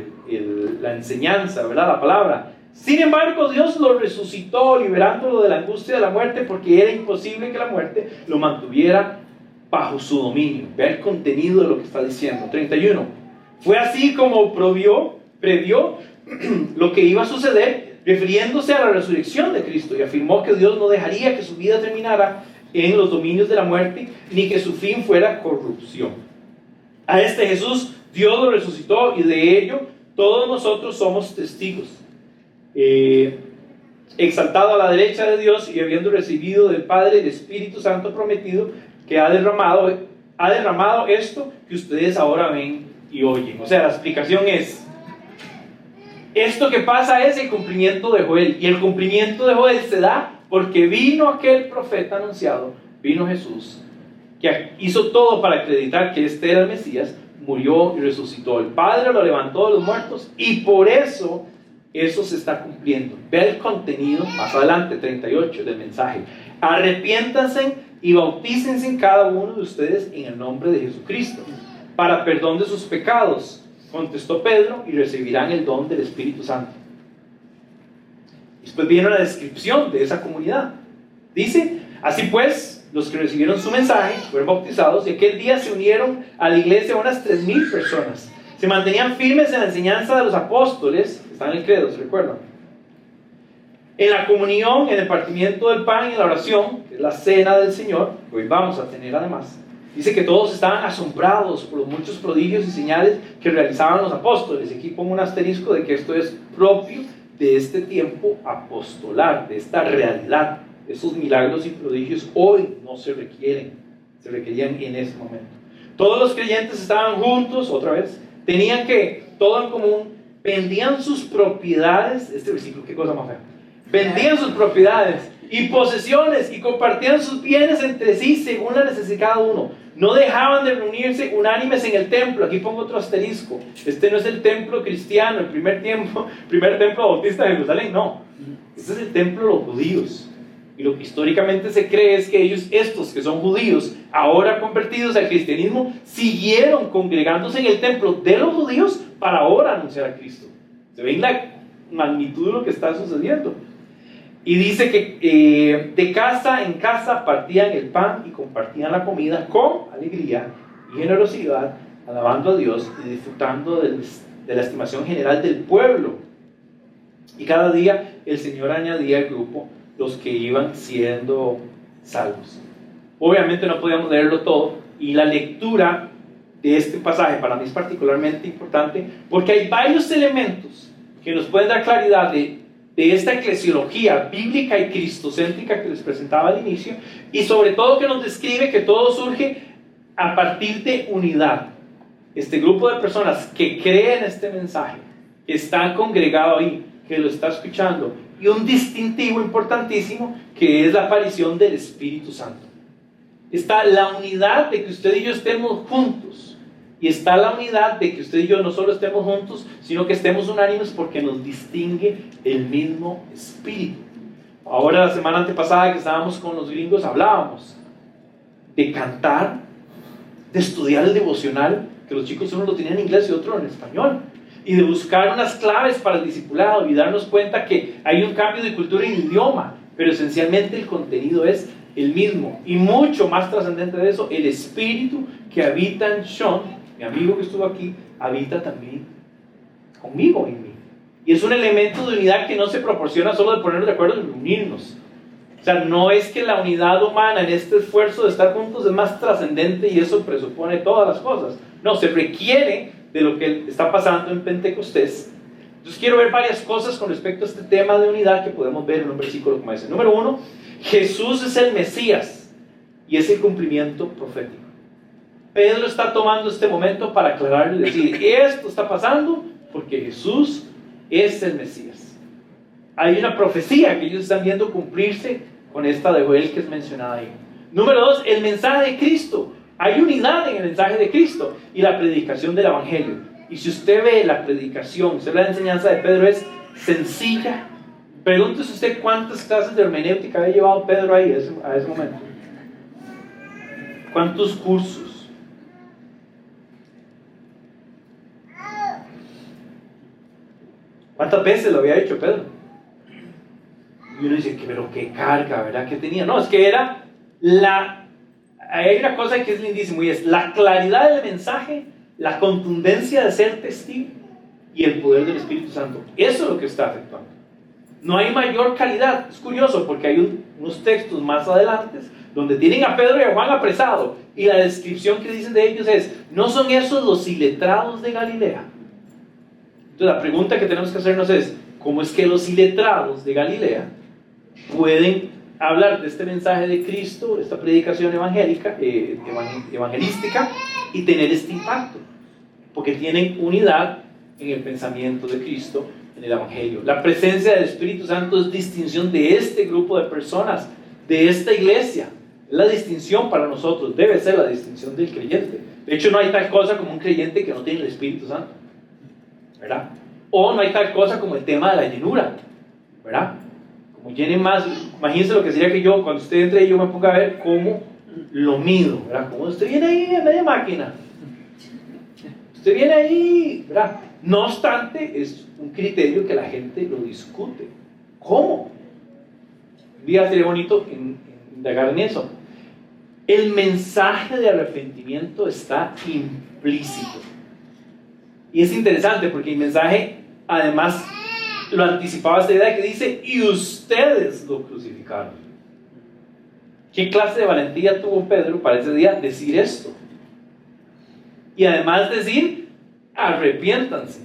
la enseñanza, ¿verdad? La palabra. Sin embargo, Dios lo resucitó, liberándolo de la angustia de la muerte, porque era imposible que la muerte lo mantuviera bajo su dominio. Vea el contenido de lo que está diciendo. 31. Fue así como previó lo que iba a suceder, refiriéndose a la resurrección de Cristo, y afirmó que Dios no dejaría que su vida terminara en los dominios de la muerte, ni que su fin fuera corrupción. A este Jesús Dios lo resucitó, y de ello todos nosotros somos testigos. Exaltado a la derecha de Dios y habiendo recibido del Padre el Espíritu Santo prometido, que ha derramado esto que ustedes ahora ven y oyen. O sea, la explicación es: esto que pasa es el cumplimiento de Joel, y el cumplimiento de Joel se da porque vino aquel profeta anunciado, vino Jesús, que hizo todo para acreditar que este era el Mesías, murió y resucitó. El Padre lo levantó de los muertos y por eso se está cumpliendo. Vea el contenido más adelante, 38 del mensaje. Arrepiéntanse y bautícense cada uno de ustedes en el nombre de Jesucristo para perdón de sus pecados, contestó Pedro, y recibirán el don del Espíritu Santo. Después viene una descripción de esa comunidad. Dice: así pues, los que recibieron su mensaje fueron bautizados, y aquel día se unieron a la iglesia unas 3,000 personas. Se mantenían firmes en la enseñanza de los apóstoles, que están en el credo, ¿se recuerdan? En la comunión, en el partimiento del pan y en la oración, que es la cena del Señor, que hoy vamos a tener además. Dice que todos estaban asombrados por los muchos prodigios y señales que realizaban los apóstoles. Aquí pongo un asterisco de que esto es propio de este tiempo apostolar, de esta realidad. Esos milagros y prodigios hoy no se requieren, se requerían en ese momento. Todos los creyentes estaban juntos, otra vez, tenían todo en común, vendían sus propiedades, este versículo, qué cosa más fea, vendían sus propiedades y posesiones y compartían sus bienes entre sí según la necesidad de cada uno. No dejaban de reunirse unánimes en el templo. Aquí pongo otro asterisco. Este no es el templo cristiano, el primer templo bautista de Jerusalén, no. Este es el templo de los judíos. Y lo que históricamente se cree es que ellos, estos que son judíos, ahora convertidos al cristianismo, siguieron congregándose en el templo de los judíos para ahora anunciar a Cristo. ¿Se ven la magnitud de lo que está sucediendo? Y dice que de casa en casa partían el pan y compartían la comida con alegría y generosidad, alabando a Dios y disfrutando de la estimación general del pueblo. Y cada día el Señor añadía al grupo los que iban siendo salvos. Obviamente no podíamos leerlo todo, y la lectura de este pasaje para mí es particularmente importante porque hay varios elementos que nos pueden dar claridad de esta eclesiología bíblica y cristocéntrica que les presentaba al inicio, y sobre todo que nos describe que todo surge a partir de unidad. Este grupo de personas que creen este mensaje, que están congregado ahí, que lo está escuchando, y un distintivo importantísimo que es la aparición del Espíritu Santo. Está la unidad de que usted y yo estemos juntos, y está la unidad de que usted y yo no solo estemos juntos, sino que estemos unánimes porque nos distingue el mismo Espíritu. Ahora, la semana antepasada que estábamos con los gringos, hablábamos de cantar, de estudiar el devocional, que los chicos uno lo tenían en inglés y otro en español, y de buscar unas claves para el discipulado y darnos cuenta que hay un cambio de cultura y de idioma, pero esencialmente el contenido es el mismo. Y mucho más trascendente de eso, el Espíritu que habita en Sean, mi amigo que estuvo aquí, habita también conmigo en mí. Y es un elemento de unidad que no se proporciona solo de ponernos de acuerdo en reunirnos. O sea, no es que la unidad humana en este esfuerzo de estar juntos es más trascendente y eso presupone todas las cosas. No, se requiere de lo que está pasando en Pentecostés. Entonces quiero ver varias cosas con respecto a este tema de unidad que podemos ver en un versículo como ese. Número 1, Jesús es el Mesías y es el cumplimiento profético. Pedro está tomando este momento para aclarar y decir, esto está pasando porque Jesús es el Mesías. Hay una profecía que ellos están viendo cumplirse con esta de Joel que es mencionada ahí. Número 2, el mensaje de Cristo. Hay unidad en el mensaje de Cristo y la predicación del Evangelio. Y si usted ve la predicación, usted ve la enseñanza de Pedro, es sencilla. Pregúntese usted cuántas clases de hermenéutica había llevado Pedro ahí a ese momento. ¿Cuántos cursos? ¿Cuántas veces lo había hecho Pedro? Y uno dice, pero qué carga, ¿verdad? ¿Qué tenía? No, es que era hay una cosa que es lindísimo y es la claridad del mensaje, la contundencia de ser testigo y el poder del Espíritu Santo. Eso es lo que está afectando. No hay mayor calidad. Es curioso porque hay unos textos más adelante donde tienen a Pedro y a Juan apresados y la descripción que dicen de ellos es, ¿no son esos los iletrados de Galilea? Entonces la pregunta que tenemos que hacernos es, ¿cómo es que los iletrados de Galilea pueden hablar de este mensaje de Cristo, de esta predicación evangélica, evangelística, y tener este impacto? Porque tienen unidad en el pensamiento de Cristo, en el Evangelio. La presencia del Espíritu Santo es distinción de este grupo de personas, de esta iglesia. Es la distinción para nosotros, debe ser la distinción del creyente. De hecho, no hay tal cosa como un creyente que no tiene el Espíritu Santo, ¿verdad? O no hay tal cosa como el tema de la llenura, ¿verdad? Como llenen más, imagínense lo que sería que yo, cuando usted entre, yo me ponga a ver cómo lo mido, ¿verdad? Como usted viene ahí en media máquina, usted viene ahí, ¿verdad? No obstante, es un criterio que la gente lo discute. ¿Cómo? Un día sería bonito indagar en eso. El mensaje de arrepentimiento está implícito. Y es interesante porque el mensaje, además, lo anticipaba esta idea que dice, y ustedes lo crucificaron. ¿Qué clase de valentía tuvo Pedro para ese día decir esto? Y además decir, arrepiéntanse.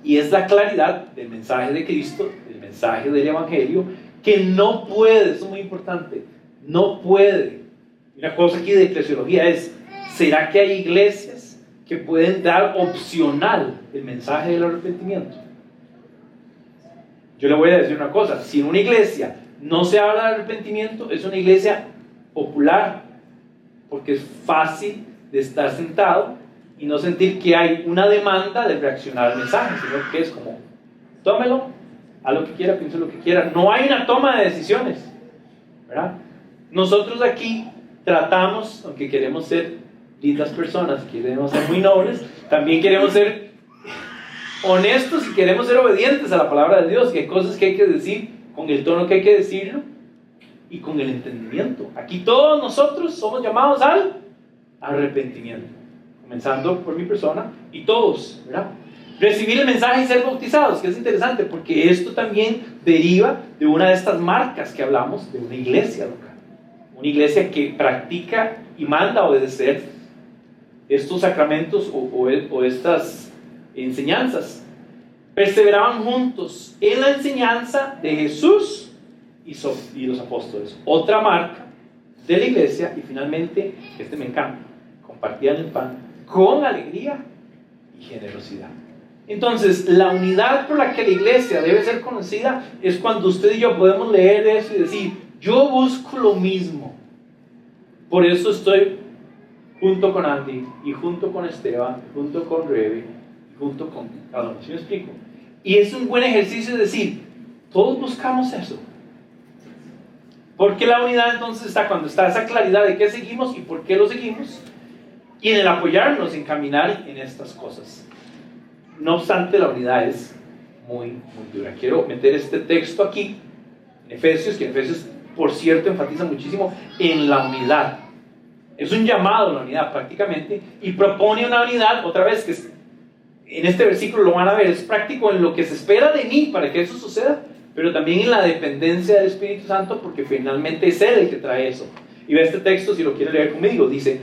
Y es la claridad del mensaje de Cristo, del mensaje del Evangelio, que no puede, eso es muy importante, no puede. Una cosa aquí de eclesiología es, ¿será que hay iglesias que pueden dar opcional el mensaje del arrepentimiento? Yo le voy a decir una cosa, si en una iglesia no se habla de arrepentimiento, es una iglesia popular, porque es fácil de estar sentado y no sentir que hay una demanda de reaccionar al mensaje, sino que es como, tómelo, haz lo que quiera, piense lo que quiera. No hay una toma de decisiones, ¿verdad? Nosotros aquí tratamos, aunque queremos ser lindas personas, queremos ser muy nobles, también queremos ser honestos y queremos ser obedientes a la palabra de Dios, que hay cosas que hay que decir con el tono que hay que decirlo y con el entendimiento. Aquí todos nosotros somos llamados al arrepentimiento, comenzando por mi persona y todos, ¿verdad? Recibir el mensaje y ser bautizados, que es interesante porque esto también deriva de una de estas marcas que hablamos de una iglesia local, una iglesia que practica y manda a obedecer estos sacramentos o estas enseñanzas. Perseveraban juntos en la enseñanza de Jesús y los apóstoles. Otra marca de la iglesia. Y finalmente, este me encanta, compartían el pan con alegría y generosidad. Entonces, la unidad por la que la iglesia debe ser conocida es cuando usted y yo podemos leer eso y decir, yo busco lo mismo. Por eso estoy junto con Andy y junto con Esteban, junto con Rebe, junto con cada uno. ¿Sí me explico? Y es un buen ejercicio decir, todos buscamos eso. Porque la unidad entonces está cuando está esa claridad de qué seguimos y por qué lo seguimos, y en el apoyarnos, en caminar en estas cosas. No obstante, la unidad es muy, muy dura. Quiero meter este texto aquí, en Efesios, que Efesios, por cierto, enfatiza muchísimo en la unidad. Es un llamado a la unidad prácticamente, y propone una unidad, otra vez, que en este versículo lo van a ver, es práctico en lo que se espera de mí para que eso suceda, pero también en la dependencia del Espíritu Santo, porque finalmente es Él el que trae eso. Y ve este texto, si lo quiere leer conmigo, dice,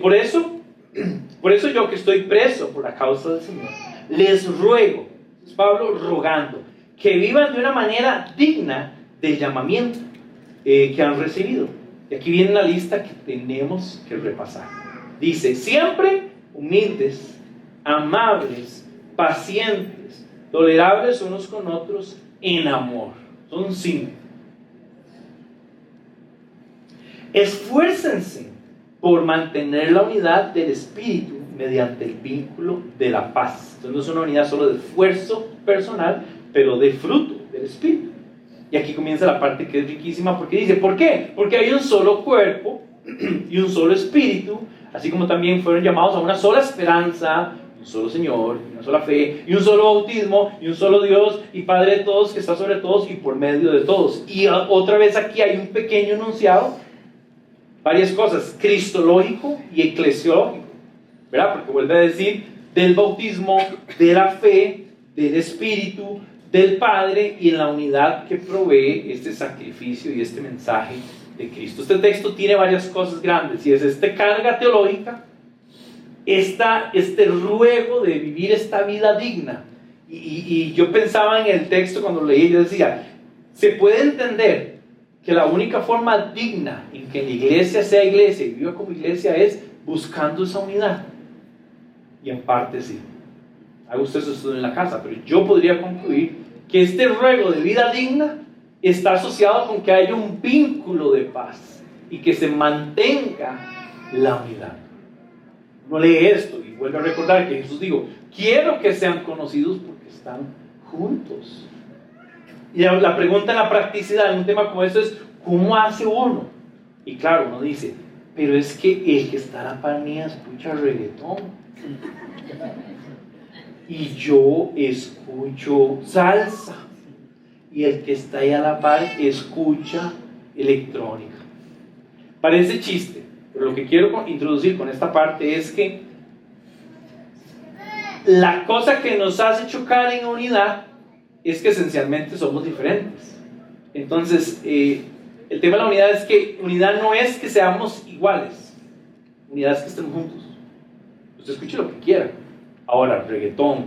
por eso yo que estoy preso por la causa del Señor, les ruego, es Pablo rogando, que vivan de una manera digna del llamamiento que han recibido. Y aquí viene la lista que tenemos que repasar. Dice, siempre humildes, amables, pacientes, tolerables unos con otros en amor. Son 5. Esfuércense por mantener la unidad del Espíritu mediante el vínculo de la paz. Entonces no es una unidad solo de esfuerzo personal, pero de fruto del Espíritu. Y aquí comienza la parte que es riquísima porque dice, ¿por qué? Porque hay un solo cuerpo y un solo Espíritu, así como también fueron llamados a una sola esperanza, un solo Señor, una sola fe, y un solo bautismo, y un solo Dios y Padre de todos, que está sobre todos y por medio de todos. Y otra vez aquí hay un pequeño enunciado, varias cosas, cristológico y eclesiológico, ¿verdad? Porque vuelve a decir del bautismo, de la fe, del Espíritu, del Padre y en la unidad que provee este sacrificio y este mensaje de Cristo. Este texto tiene varias cosas grandes y es esta carga teológica, este ruego de vivir esta vida digna. Y yo pensaba en el texto cuando lo leí, yo decía, se puede entender que la única forma digna en que la iglesia sea iglesia y viva como iglesia es buscando esa unidad. Y en parte sí. Haga usted su estudio en la casa, pero yo podría concluir que este ruego de vida digna está asociado con que haya un vínculo de paz. y que se mantenga la unidad. Uno lee esto y vuelve a recordar que Jesús dijo, quiero que sean conocidos porque están juntos. Y la pregunta en la practicidad en un tema como esto es, ¿cómo hace uno? Y claro, uno dice, pero es que el que está a la par mía escucha reggaetón y yo escucho salsa, y el que está ahí a la par escucha electrónica. Parece chiste, pero lo que quiero introducir con esta parte es que la cosa que nos hace chocar en unidad es que esencialmente somos diferentes. Entonces, el tema de la unidad es que unidad no es que seamos iguales, unidad es que estemos juntos. Usted escuche lo que quiera. Ahora, reggaetón.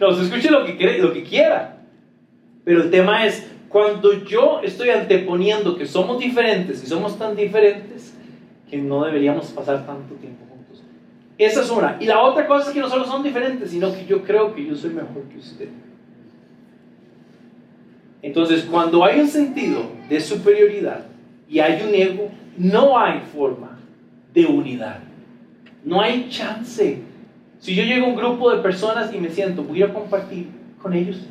No, usted escuche lo que quiera. Pero el tema es, cuando yo estoy anteponiendo que somos diferentes y somos tan diferentes que no deberíamos pasar tanto tiempo juntos. Esa es una. Y la otra cosa es que no solo son diferentes, sino que yo creo que yo soy mejor que usted. Entonces, cuando hay un sentido de superioridad y hay un ego, no hay forma de unidad. No hay chance. Si yo llego a un grupo de personas y me siento, voy a compartir con ellos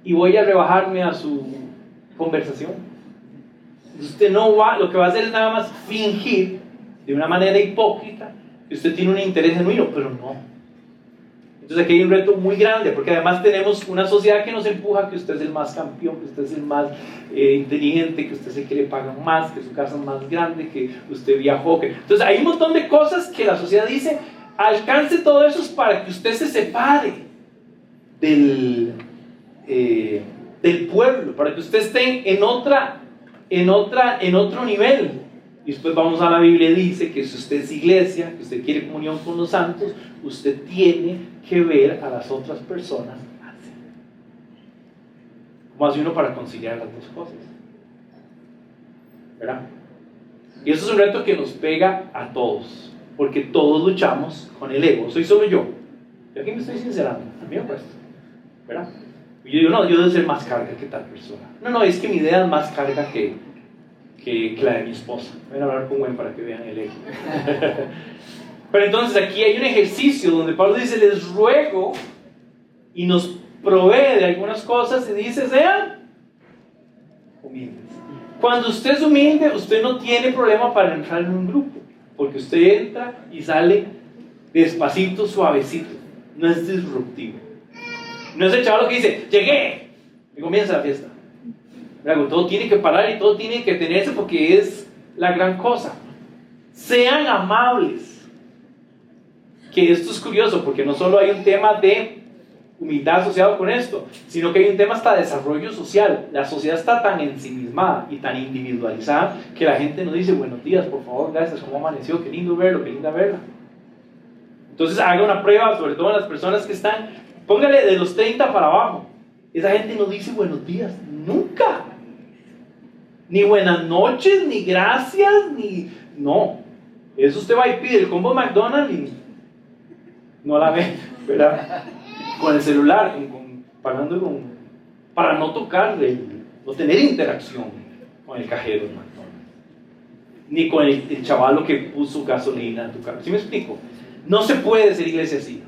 y voy a rebajarme a su conversación. Usted no va, lo que va a hacer es nada más fingir de una manera hipócrita que usted tiene un interés genuino, pero no. Entonces aquí hay un reto muy grande, porque además tenemos una sociedad que nos empuja que usted es el más campeón, que usted es el más inteligente, que usted es el que le pagan más, que su casa es más grande, que usted viajó. Entonces hay un montón de cosas que la sociedad dice, alcance todo eso para que usted se separe del pueblo, para que usted esté en otro nivel. Y después vamos a la Biblia y dice que si usted es iglesia, que usted quiere comunión con los santos, usted tiene que ver a las otras personas así. ¿Cómo hace uno para conciliar las dos cosas? ¿Verdad? Y eso es un reto que nos pega a todos, porque todos luchamos con el ego. Soy solo yo. Y aquí me estoy sincerando, a mí me cuesta, ¿verdad? Y yo digo, no, yo debo ser más carga que tal persona. No, es que mi idea es más carga que la de mi esposa. Voy a hablar con Gwen para que vean el ego. Pero entonces aquí hay un ejercicio donde Pablo dice, les ruego, y nos provee de algunas cosas y dice, sean humildes. Cuando usted es humilde, usted no tiene problema para entrar en un grupo, porque usted entra y sale despacito, suavecito, no es disruptivo. No es el chaval que dice, llegué, y comienza la fiesta. Todo tiene que parar y todo tiene que tenerse porque es la gran cosa. Sean amables. Que esto es curioso porque no solo hay un tema de humildad asociado con esto, sino que hay un tema hasta de desarrollo social. La sociedad está tan ensimismada y tan individualizada que la gente no dice buenos días, por favor, gracias, ¿cómo amaneció? Qué lindo verlo, qué linda verla. Entonces haga una prueba, sobre todo en las personas que están, póngale de los 30 para abajo. Esa gente no dice buenos días, nunca. Ni buenas noches, ni gracias, ni... No. Eso usted va y pide el combo McDonald's y no la ve, ¿verdad? Con el celular, para no tocarle, no tener interacción con el cajero de McDonald's. Ni con el chavalo que puso gasolina en tu carro. ¿Sí me explico? No se puede ser iglesia así.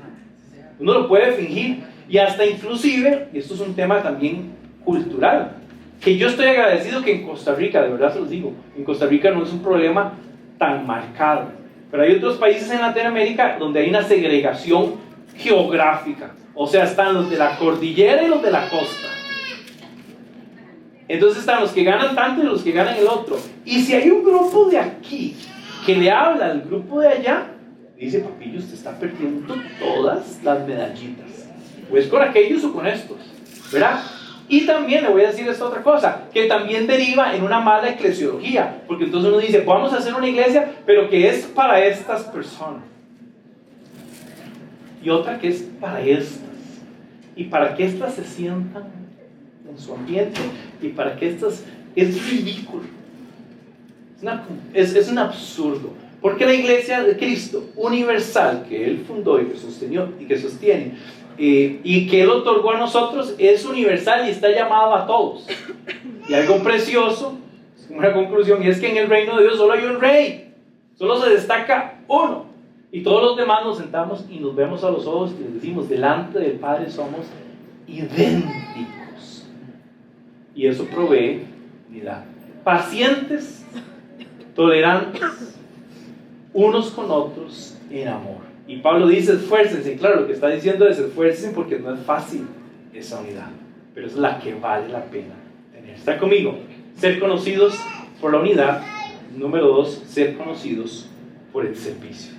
Uno lo puede fingir y hasta inclusive, y esto es un tema también cultural, que yo estoy agradecido que en Costa Rica, de verdad se los digo, en Costa Rica no es un problema tan marcado, pero hay otros países en Latinoamérica donde hay una segregación geográfica, o sea, están los de la cordillera y los de la costa. Entonces están los que ganan tanto y los que ganan el otro. Y si hay un grupo de aquí que le habla al grupo de allá, dice, papillo, usted está perdiendo todas las medallitas, pues con aquellos o con estos, ¿verdad? Y también le voy a decir esta otra cosa, que también deriva en una mala eclesiología, porque entonces uno dice, vamos a hacer una iglesia, pero que es para estas personas. Y otra que es para estas. Y para que estas se sientan en su ambiente, y para que estas... Es ridículo. Es un absurdo. Porque la iglesia de Cristo, universal, que Él fundó y que sostenió y que sostiene, y que Él otorgó a nosotros, es universal y está llamado a todos. y algo precioso, una conclusión, y es que en el reino de Dios solo hay un rey, solo se destaca uno, y todos los demás nos sentamos y nos vemos a los ojos y les decimos, delante del Padre somos idénticos, y eso provee unidad. Pacientes, tolerantes, unos con otros en amor. Y Pablo dice, esfuércense. Claro, lo que está diciendo es esfuércense porque no es fácil esa unidad, pero es la que vale la pena tener. ¿Está conmigo? Ser conocidos por la unidad. Número 2, ser conocidos por el servicio.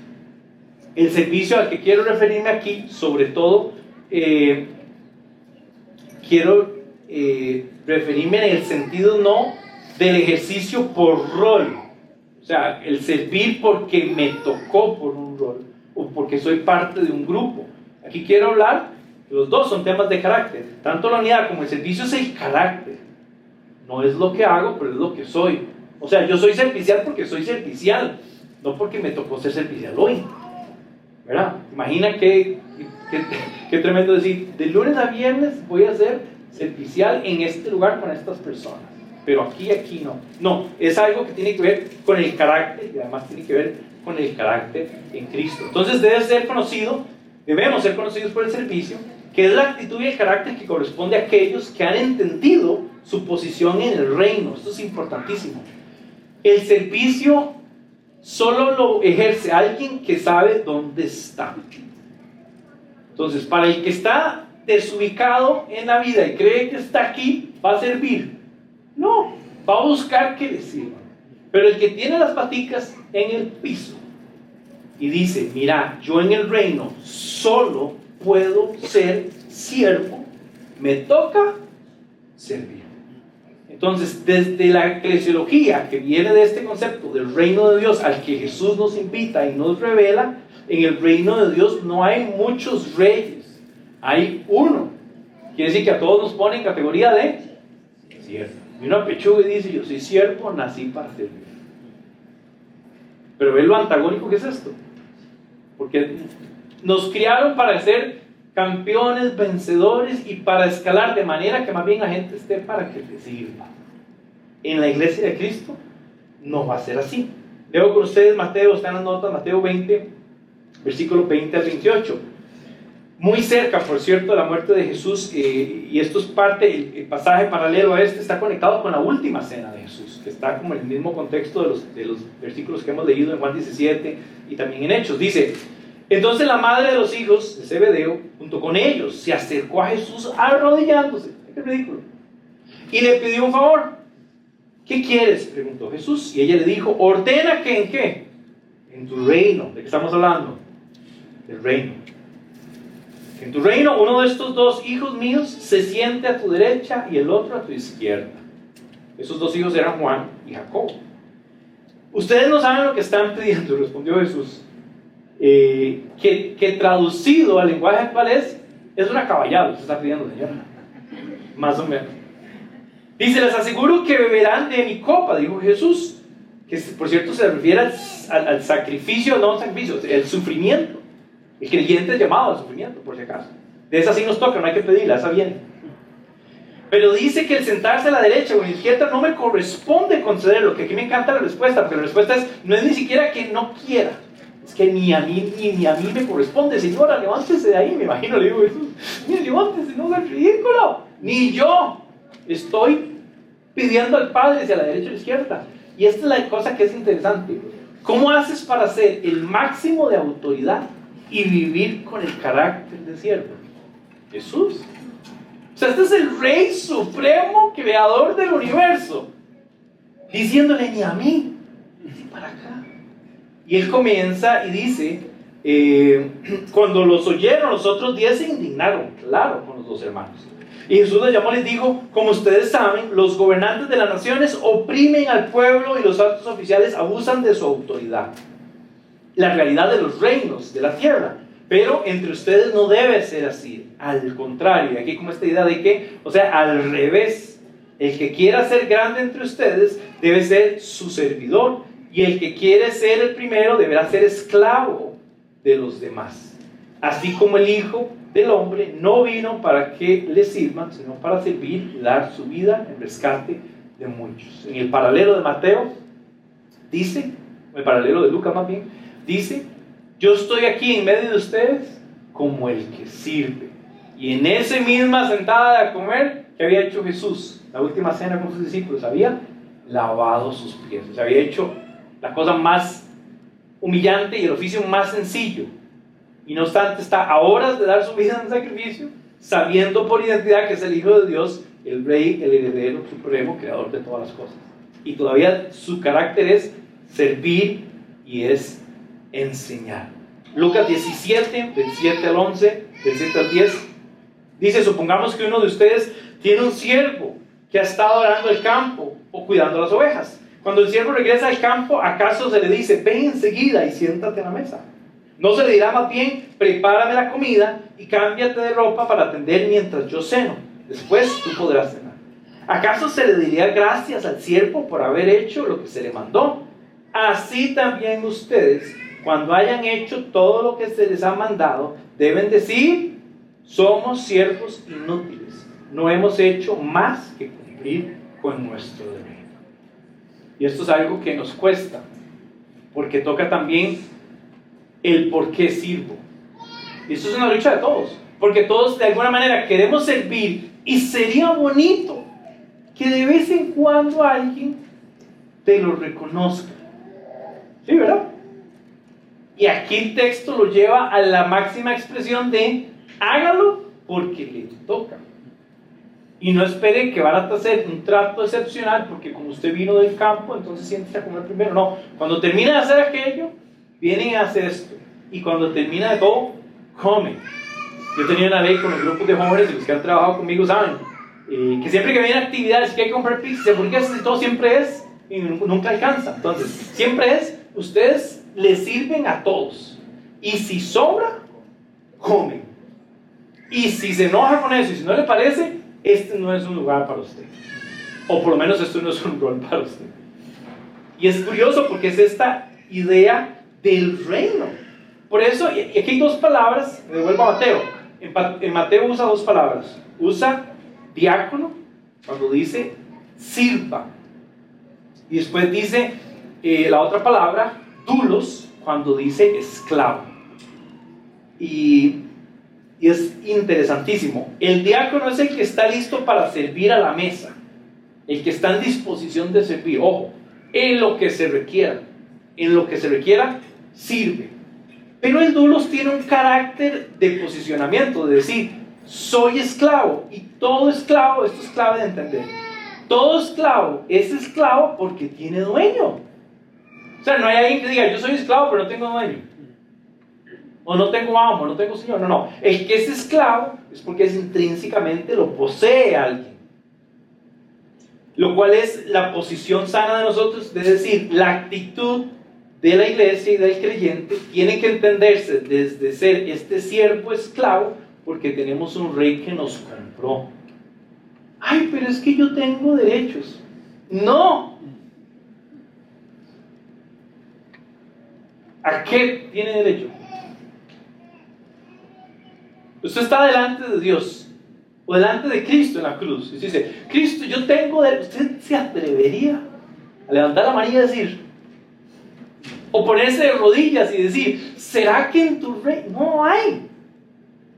El servicio al que quiero referirme aquí, sobre todo, quiero referirme en el sentido no del ejercicio por rol, o sea, el servir porque me tocó por un rol o porque soy parte de un grupo. Aquí quiero hablar, los dos son temas de carácter, tanto la unidad como el servicio es el carácter, no es lo que hago, pero es lo que soy. O sea, yo soy servicial porque soy servicial, no porque me tocó ser servicial hoy, ¿verdad? Imagina qué tremendo decir, de lunes a viernes voy a ser servicial en este lugar con estas personas, pero aquí no, es algo que tiene que ver con el carácter y además tiene que ver con el carácter en Cristo. Entonces debemos ser conocidos por el servicio, que es la actitud y el carácter que corresponde a aquellos que han entendido su posición en el reino. Esto es importantísimo. El servicio solo lo ejerce alguien que sabe dónde está. Entonces, para el que está desubicado en la vida y cree que está aquí, ¿va a servir? No, va a buscar que le sirvan. Pero el que tiene las paticas en el piso y dice, mira, yo en el reino solo puedo ser siervo, me toca servir. Entonces, desde la eclesiología que viene de este concepto del reino de Dios al que Jesús nos invita y nos revela, en el reino de Dios no hay muchos reyes, hay uno. Quiere decir que a todos nos pone en categoría de siervo. Y una pechuga y dice, yo soy siervo, nací para servir. Pero ve lo antagónico que es esto, porque nos criaron para ser campeones, vencedores y para escalar de manera que más bien la gente esté para que te sirva. En la iglesia de Cristo no va a ser así. Leo con ustedes Mateo, están las notas, Mateo 20, versículos 20 al 28. Muy cerca, por cierto, de la muerte de Jesús, y esto es parte, el pasaje paralelo a este está conectado con la última cena de Jesús, que está como en el mismo contexto de los versículos que hemos leído en Juan 17 y también en Hechos. Dice, entonces la madre de los hijos de Zebedeo, junto con ellos, se acercó a Jesús arrodillándose. ¡Qué ridículo! Y le pidió un favor. ¿Qué quieres?, preguntó Jesús. Y ella le dijo, ordena que ¿en qué? En tu reino. ¿De qué estamos hablando? Del reino. En tu reino, uno de estos dos hijos míos se siente a tu derecha y el otro a tu izquierda. Esos dos hijos eran Juan y Jacobo. Ustedes no saben lo que están pidiendo, respondió Jesús. Que traducido al lenguaje actual es una caballada, se está pidiendo, Señor. Más o menos. Dice, les aseguro que beberán de mi copa, dijo Jesús. Que por cierto se refiere al sacrificio, no al sacrificio, el sufrimiento. El creyente es llamado al sufrimiento, por si acaso. De esa sí nos toca, no hay que pedirla, esa viene. Pero dice que el sentarse a la derecha o a la izquierda no me corresponde concederlo, que aquí me encanta la respuesta, porque la respuesta no es ni siquiera que no quiera, es que ni a mí me corresponde. Señora, levántese de ahí, me imagino, le digo Jesús, mira, levántese, no es ridículo, ni yo estoy pidiendo al Padre hacia la derecha o a la izquierda. Y esta es la cosa que es interesante. ¿Cómo haces para ser el máximo de autoridad y vivir con el carácter de siervo? Jesús. O sea, este es el Rey Supremo, creador del universo, diciéndole, ni a mí, ni para acá. Y él comienza y dice, cuando los oyeron, los otros 10 se indignaron, claro, con los dos hermanos. Y Jesús les llamó y les dijo, como ustedes saben, los gobernantes de las naciones oprimen al pueblo y los altos oficiales abusan de su autoridad. La realidad de los reinos de la tierra. Pero entre ustedes no debe ser así. Al contrario, y aquí como esta idea de que, o sea, al revés, el que quiera ser grande entre ustedes debe ser su servidor. Y el que quiere ser el primero deberá ser esclavo de los demás. Así como el Hijo del Hombre no vino para que le sirvan, sino para servir y dar su vida en rescate de muchos. En el paralelo de Mateo dice, el paralelo de Lucas más bien, dice: yo estoy aquí en medio de ustedes como el que sirve. Y en esa misma sentada de a comer que había hecho Jesús, la última cena con sus discípulos, había lavado sus pies. O sea, había hecho la cosa más humillante y el oficio más sencillo. Y no obstante, está a horas de dar su vida en sacrificio, sabiendo por identidad que es el Hijo de Dios, el Rey, el heredero supremo, creador de todas las cosas. Y todavía su carácter es servir y es enseñar. Lucas 17, del 7 al 11, del 7 al 10, dice: supongamos que uno de ustedes tiene un siervo que ha estado arando el campo o cuidando las ovejas. Cuando el siervo regresa al campo, ¿acaso se le dice: ven enseguida y siéntate a la mesa? ¿No se le dirá más bien: prepárame la comida y cámbiate de ropa para atender mientras yo ceno? Después tú podrás cenar. ¿Acaso se le diría gracias al siervo por haber hecho lo que se le mandó? Así también ustedes, cuando hayan hecho todo lo que se les ha mandado, deben decir: somos siervos inútiles, no hemos hecho más que cumplir con nuestro deber. Y esto es algo que nos cuesta, porque toca también el por qué sirvo. Y esto es una lucha de todos, porque todos de alguna manera queremos servir, y sería bonito que de vez en cuando alguien te lo reconozca. ¿Sí, verdad? Y aquí el texto lo lleva a la máxima expresión de: hágalo porque le toca. Y no espere que van a hacer un trato excepcional porque como usted vino del campo, entonces siéntese a comer primero. No, cuando termina de hacer aquello, vienen a hacer esto. Y cuando termina de todo, come. Yo tenía una ley con los grupos de jóvenes, y los que han trabajado conmigo saben, que siempre que vienen actividades que hay que comprar pizza, hamburguesas y todo, siempre es, y nunca alcanza. Entonces, siempre es, ustedes les sirven a todos. Y si sobra, comen. Y si se enoja con eso, y si no le parece, este no es un lugar para usted. O por lo menos esto no es un rol para usted. Y es curioso porque es esta idea del reino. Por eso, y aquí hay dos palabras, me devuelvo a Mateo. En Mateo usa dos palabras. Usa diácono cuando dice sirva. Y después dice la otra palabra, doulos, cuando dice esclavo. Y es interesantísimo. El diácono es el que está listo para servir a la mesa, el que está en disposición de servir. Ojo, en lo que se requiera. En lo que se requiera, sirve. Pero el doulos tiene un carácter de posicionamiento, de decir: soy esclavo. Y todo esclavo, esto es clave de entender, todo esclavo es esclavo porque tiene dueño. O sea, no hay alguien que diga: yo soy esclavo pero no tengo dueño, o no tengo amo, no tengo señor. No, no, el que es esclavo es porque es intrínsecamente lo posee alguien. Lo cual es la posición sana de nosotros, de decir, la actitud de la iglesia y del creyente tiene que entenderse desde ser este siervo esclavo, porque tenemos un rey que nos compró. Ay, pero es que yo tengo derechos. No. ¿A qué tiene derecho? Usted está delante de Dios o delante de Cristo en la cruz y dice: Cristo, yo tengo derecho. ¿Usted se atrevería a levantar la mano y decir, o ponerse de rodillas y decir: ¿será que en tu rey no hay?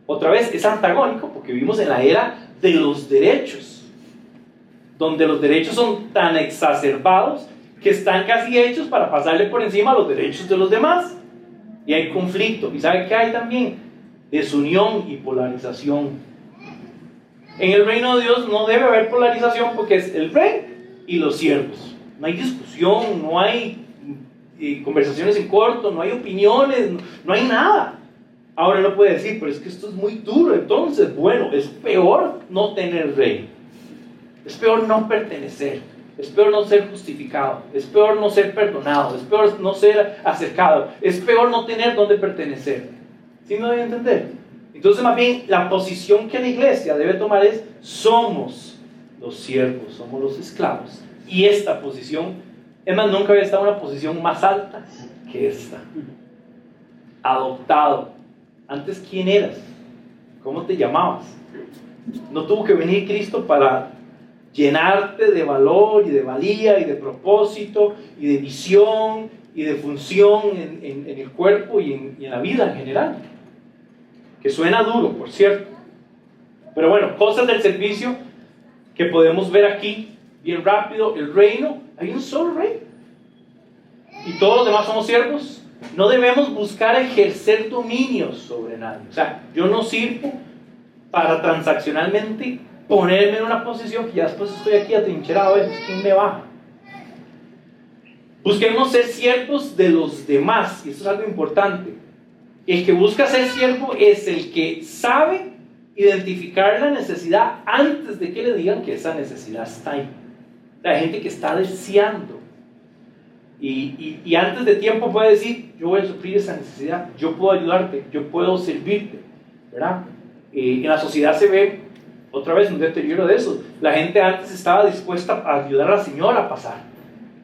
Otra vez es antagónico porque vivimos en la era de los derechos, donde los derechos son tan exacerbados que están casi hechos para pasarle por encima a los derechos de los demás. Y hay conflicto. ¿Y sabe qué hay también? Desunión y polarización. En el reino de Dios no debe haber polarización porque es el rey y los siervos. No hay discusión, no hay conversaciones en corto, no hay opiniones, no hay nada. Ahora no puede decir: pero es que esto es muy duro. Entonces, bueno, es peor no tener rey, es peor no pertenecer, es peor no ser justificado, es peor no ser perdonado, es peor no ser acercado, es peor no tener dónde pertenecer. ¿Sí me doy a entender? Entonces, más bien, la posición que la iglesia debe tomar es: somos los siervos, somos los esclavos. Y esta posición, es más, nunca había estado en una posición más alta que esta. Adoptado. Antes, ¿quién eras? ¿Cómo te llamabas? No tuvo que venir Cristo para llenarte de valor y de valía y de propósito y de visión y de función en el cuerpo y en la vida en general. Que suena duro, por cierto. Pero bueno, cosas del servicio que podemos ver aquí, bien rápido. El reino, hay un solo rey. Y todos los demás somos siervos. No debemos buscar ejercer dominio sobre nadie. O sea, yo no sirvo para transaccionalmente ponerme en una posición que ya después estoy aquí atrincherado. ¿Quién me baja? Busquemos ser siervos de los demás. Y esto es algo importante. El que busca ser siervo es el que sabe identificar la necesidad antes de que le digan que esa necesidad está ahí. La gente que está deseando. Y antes de tiempo puede decir, yo voy a suplir esa necesidad, yo puedo ayudarte, yo puedo servirte, ¿verdad? En la sociedad se ve, otra vez, un deterioro de eso. La gente antes estaba dispuesta a ayudar a la señora a pasar.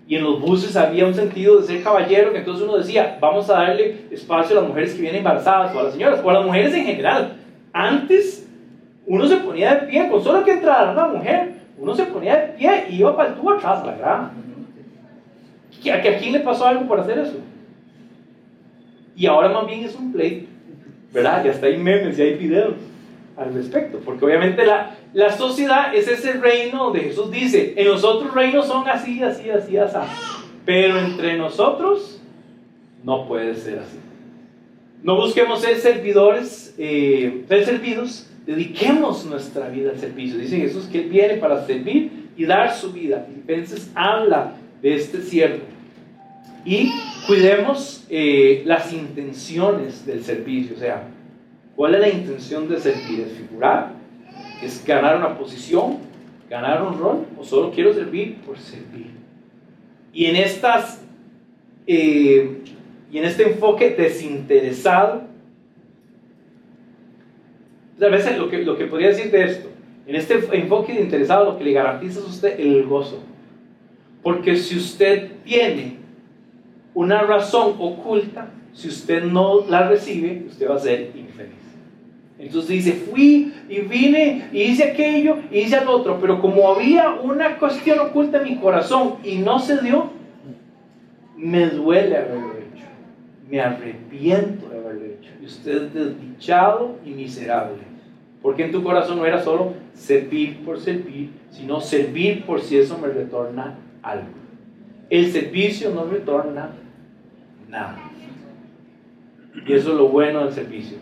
Y en los buses había un sentido de ser caballero, que entonces uno decía, vamos a darle espacio a las mujeres que vienen embarazadas, o a las señoras, o a las mujeres en general. Antes, uno se ponía de pie, con solo que entrara una mujer, uno se ponía de pie y iba para el tubo atrás, la grama. ¿A quién le pasó algo por hacer eso? Y ahora más bien es un pleito, ¿verdad? Y hasta hay memes y hay videos al respecto, porque obviamente la sociedad es ese reino donde Jesús dice, en los otros reinos son así, así, así, así, pero entre nosotros no puede ser así. No busquemos ser servidores, ser servidos, dediquemos nuestra vida al servicio. Dice Jesús que Él viene para servir y dar su vida. Filipenses habla de este siervo. Y cuidemos las intenciones del servicio, o sea, ¿cuál es la intención de servir? ¿Es figurar? ¿Es ganar una posición? ¿Ganar un rol? ¿O solo quiero servir por servir? Y en este enfoque desinteresado, a veces lo que podría decir de esto, en este enfoque desinteresado lo que le garantiza a usted el gozo. Porque si usted tiene una razón oculta, si usted no la recibe, usted va a ser infeliz. Entonces dice, fui y vine y hice aquello y hice al otro, pero como había una cuestión oculta en mi corazón y no se dio, me duele haberlo hecho, me arrepiento de haberlo hecho. Y usted es desdichado y miserable, porque en tu corazón no era solo servir por servir, sino servir por si eso me retorna algo. El servicio no retorna nada. Y eso es lo bueno del servicio.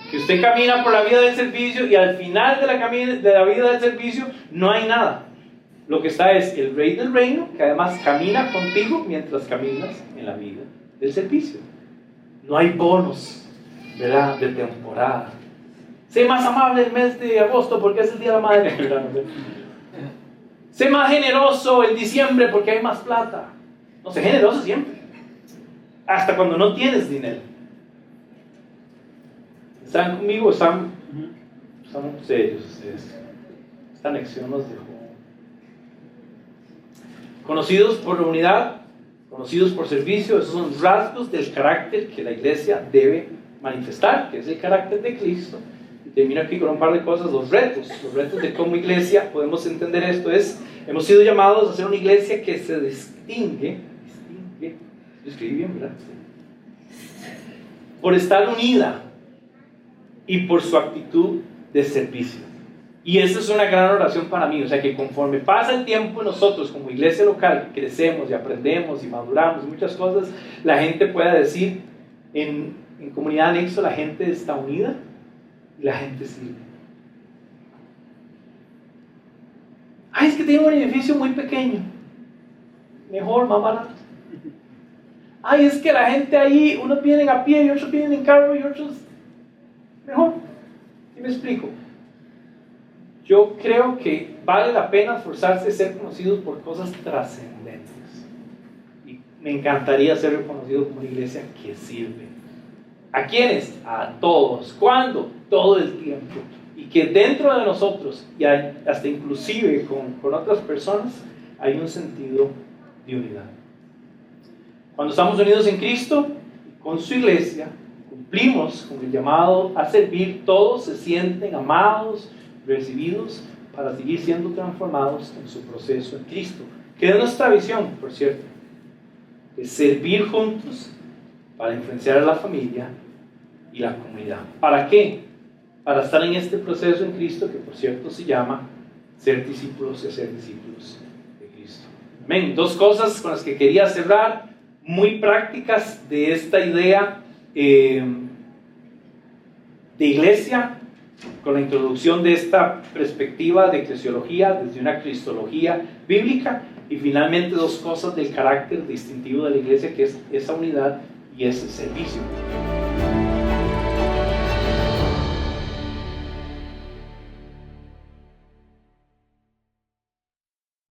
Que usted camina por la vida del servicio y al final de la vida del servicio no hay nada. Lo que está es el Rey del Reino, que además camina contigo mientras caminas en la vida del servicio. No hay bonos, ¿verdad?, de temporada. Sé más amable el mes de agosto porque es el Día de la Madre. Sé más generoso en diciembre porque hay más plata. No, sé generoso siempre. Hasta cuando no tienes dinero. ¿Están conmigo? ¿Están serios ustedes? Esta lección nos dejó. Conocidos por la unidad, conocidos por servicio, esos son rasgos del carácter que la iglesia debe manifestar, que es el carácter de Cristo. Y termino aquí con un par de cosas, los retos de cómo iglesia podemos entender esto es, hemos sido llamados a ser una iglesia que se distingue, lo escribí bien, ¿verdad? Por estar unida y por su actitud de servicio. Y esa es una gran oración para mí, o sea que conforme pasa el tiempo nosotros como iglesia local crecemos y aprendemos y maduramos y muchas cosas, la gente pueda decir en Comunidad Anexo la gente está unida y la gente sirve. Ay, es que tiene un edificio muy pequeño, mejor, más barato. Ay, es que la gente ahí, unos vienen a pie y otros vienen en carro y otros mejor. ¿Sí me explico? Yo creo que vale la pena esforzarse a ser conocidos por cosas trascendentes. Y me encantaría ser reconocido como una iglesia que sirve. ¿A quiénes? A todos. ¿Cuándo? Todo el tiempo. Y que dentro de nosotros, y hasta inclusive con otras personas, hay un sentido de unidad. Cuando estamos unidos en Cristo, con su iglesia, cumplimos con el llamado a servir, todos se sienten amados, recibidos, para seguir siendo transformados en su proceso en Cristo. Que es nuestra visión, por cierto, es servir juntos para influenciar a la familia y la comunidad. ¿Para qué? Para estar en este proceso en Cristo, que por cierto se llama ser discípulos y hacer discípulos de Cristo. Amén. Dos cosas con las que quería cerrar, muy prácticas de esta idea de iglesia, con la introducción de esta perspectiva de eclesiología desde una cristología bíblica, y finalmente dos cosas del carácter distintivo de la iglesia, que es esa unidad y ese servicio.